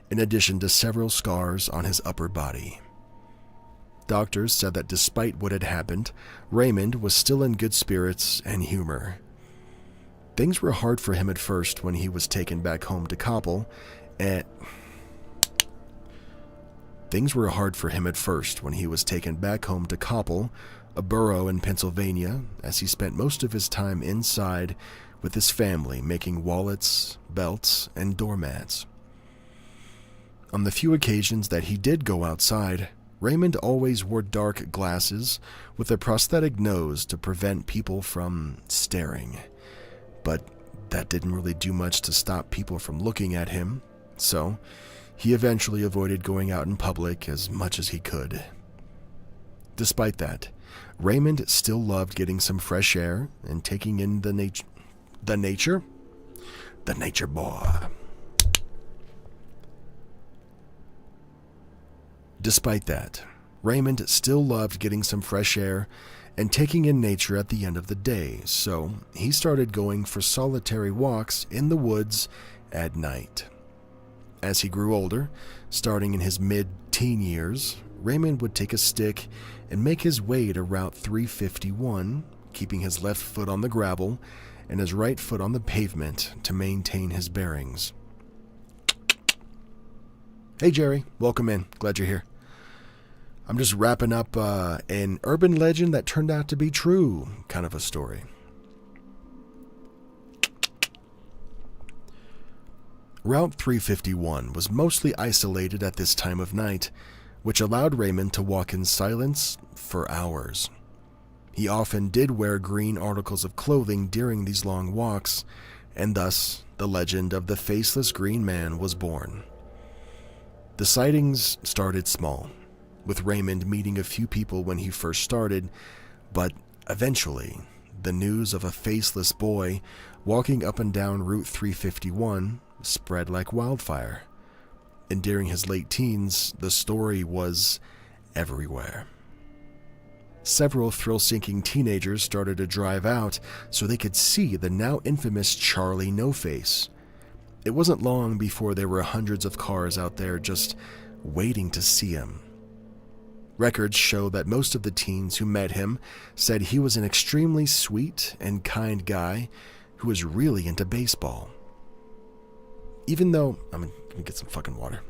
in addition to several scars on his upper body. Doctors said that despite what had happened, Raymond was still in good spirits and humor. Things were hard for him at first when he was taken back home to Coppell, a borough in Pennsylvania, as he spent most of his time inside with his family making wallets, belts, and doormats. On the few occasions that he did go outside, Raymond always wore dark glasses with a prosthetic nose to prevent people from staring. But that didn't really do much to stop people from looking at him, so he eventually avoided going out in public as much as he could. Despite that, Raymond still loved getting some fresh air and taking in the nature boy. Despite that, Raymond still loved getting some fresh air and taking in nature at the end of the day, so he started going for solitary walks in the woods at night. As he grew older, starting in his mid-teen years, Raymond would take a stick and make his way to Route 351, keeping his left foot on the gravel and his right foot on the pavement to maintain his bearings. Hey Jerry, welcome in. Glad you're here. I'm just wrapping up an urban legend that turned out to be true kind of a story. Route 351 was mostly isolated at this time of night, which allowed Raymond to walk in silence for hours. He often did wear green articles of clothing during these long walks, and thus the legend of the faceless green man was born. The sightings started small, with Raymond meeting a few people when he first started, but eventually, the news of a faceless boy walking up and down Route 351 spread like wildfire, and during his late teens, the story was everywhere. Several thrill-seeking teenagers started to drive out so they could see the now infamous Charlie No-Face. It wasn't long before there were hundreds of cars out there just waiting to see him. Records show that most of the teens who met him said he was an extremely sweet and kind guy who was really into baseball. Even though, let me get some fucking water.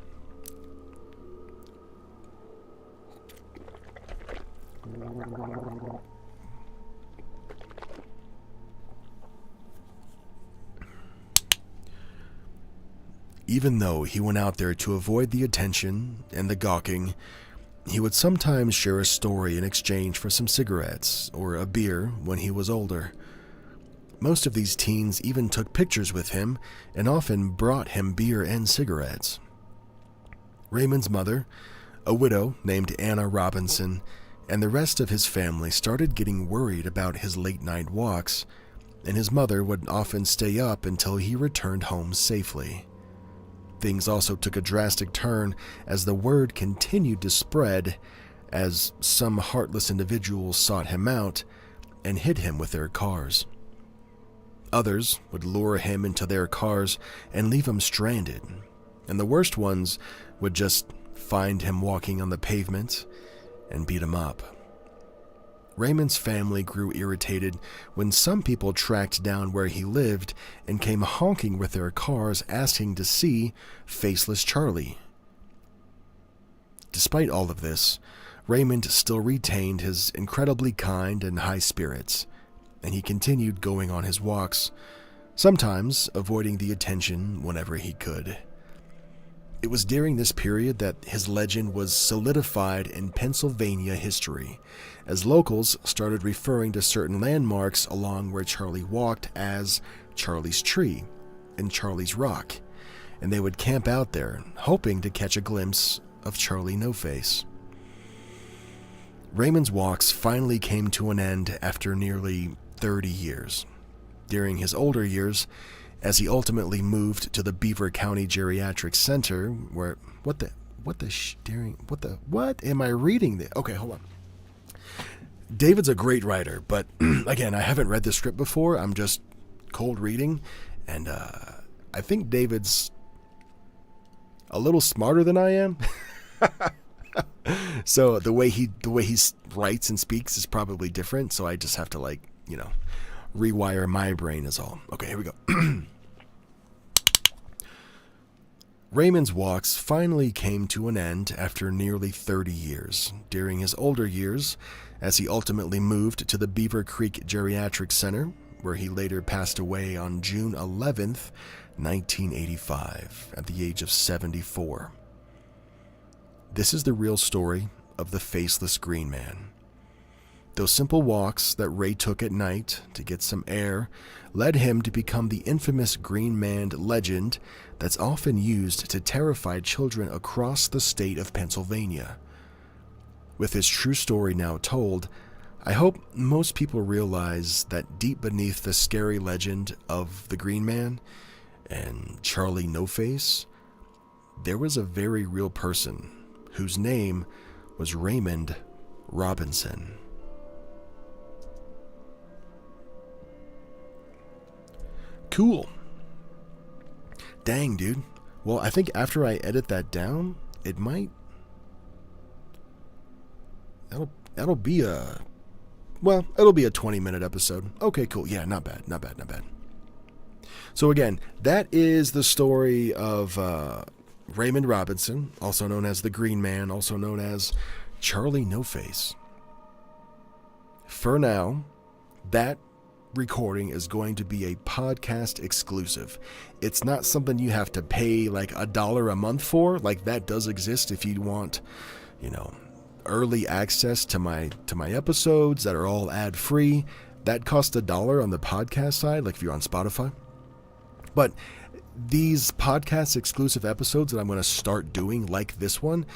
Even though he went out there to avoid the attention and the gawking, he would sometimes share a story in exchange for some cigarettes or a beer when he was older. Most of these teens even took pictures with him and often brought him beer and cigarettes. Raymond's mother, a widow named Anna Robinson, and the rest of his family started getting worried about his late-night walks, and his mother would often stay up until he returned home safely. Things also took a drastic turn as the word continued to spread as some heartless individuals sought him out and hit him with their cars. Others would lure him into their cars and leave him stranded, and the worst ones would just find him walking on the pavement and beat him up. Raymond's family grew irritated when some people tracked down where he lived and came honking with their cars asking to see Faceless Charlie. Despite all of this, Raymond still retained his incredibly kind and high spirits, and he continued going on his walks, sometimes avoiding the attention whenever he could. It was during this period that his legend was solidified in Pennsylvania history, as locals started referring to certain landmarks along where Charlie walked as Charlie's Tree and Charlie's Rock, and they would camp out there, hoping to catch a glimpse of Charlie No Face. Raymond's walks finally came to an end after nearly 30 years. During his older years, as he ultimately moved to the Beaver County Geriatric Center, where what am I reading? Okay, hold on. David's a great writer, but again, I haven't read the script before. I'm just cold reading, and I think David's a little smarter than I am. So the way he writes and speaks is probably different. So I just have to rewire my brain is all. Okay, here we go. Raymond's walks finally came to an end after nearly 30 years. During his older years, as he ultimately moved to the Beaver Creek Geriatric Center, where he later passed away on June 11th, 1985, at the age of 74. This is the real story of the Faceless Green Man. Those simple walks that Ray took at night to get some air led him to become the infamous Green Man legend that's often used to terrify children across the state of Pennsylvania. With his true story now told, I hope most people realize that deep beneath the scary legend of the Green Man and Charlie No Face, there was a very real person whose name was Raymond Robinson. Cool. Dang, dude. Well, I think after I edit that down, it might... That'll be a... Well, it'll be a 20-minute episode. Okay, cool. Yeah, not bad. So again, that is the story of Raymond Robinson, also known as the Green Man, also known as Charlie No Face. For now, that recording is going to be a podcast exclusive. It's not something you have to pay like $1 a month for. Like, that does exist if you want, early access to my episodes that are all ad free. That costs $1 on the podcast side, like if you're on Spotify. But these podcast exclusive episodes that I'm going to start doing, like this one,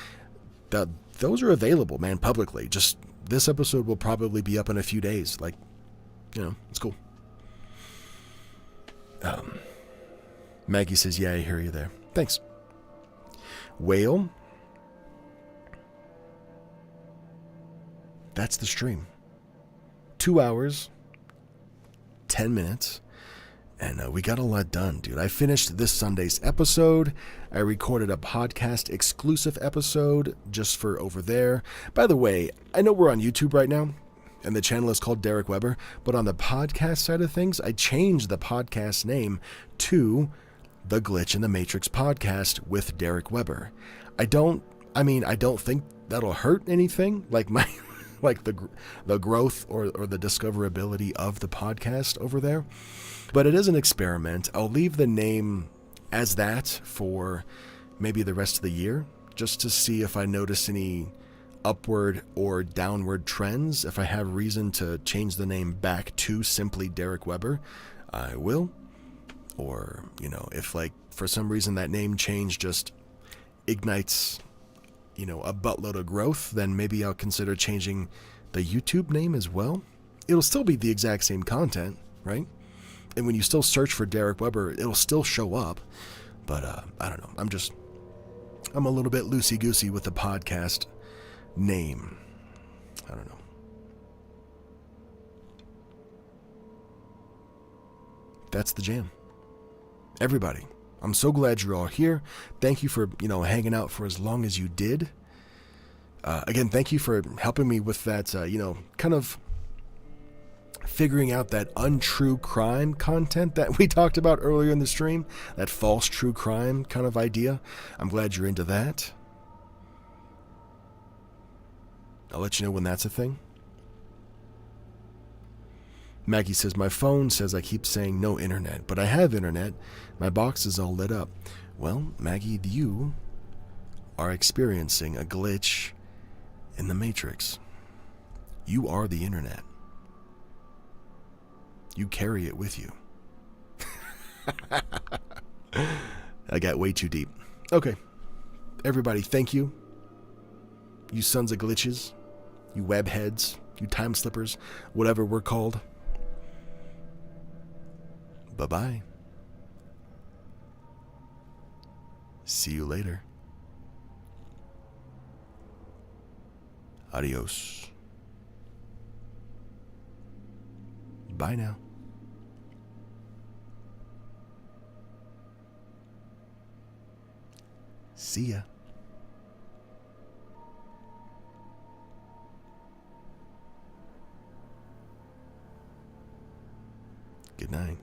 those are available, man, publicly. Just this episode will probably be up in a few days. Like, it's cool. Maggie says, yeah, I hear you there. Thanks. Whale. That's the stream. 2 hours, 10 minutes. And we got a lot done, dude. I finished this Sunday's episode. I recorded a podcast exclusive episode just for over there. By the way, I know we're on YouTube right now, and the channel is called Derek Weber, but on the podcast side of things, I changed the podcast name to The Glitch in the Matrix Podcast with Derek Weber. I don't think that'll hurt anything, like my like the growth or the discoverability of the podcast over there. But it is an experiment. I'll leave the name as that for maybe the rest of the year, just to see if I notice any upward or downward trends. If I have reason to change the name back to simply Derek Weber, I will. Or, if like for some reason that name change just ignites, a buttload of growth, then maybe I'll consider changing the YouTube name as well. It'll still be the exact same content, right? And when you still search for Derek Weber, it'll still show up. But I don't know. I'm a little bit loosey-goosey with the podcast name. I don't know. That's the jam. Everybody, I'm so glad you're all here. Thank you for, hanging out for as long as you did. Again, thank you for helping me with that, kind of figuring out that untrue crime content that we talked about earlier in the stream, that false true crime kind of idea. I'm glad you're into that. I'll let you know when that's a thing. Maggie says, my phone says I keep saying no internet, but I have internet. My box is all lit up. Well, Maggie, you are experiencing a glitch in the Matrix. You are the internet. You carry it with you. I got way too deep. Okay. Everybody, thank you. You sons of glitches. You web heads. You time slippers. Whatever we're called. Bye-bye. See you later. Adios. Bye now. See ya. Good night.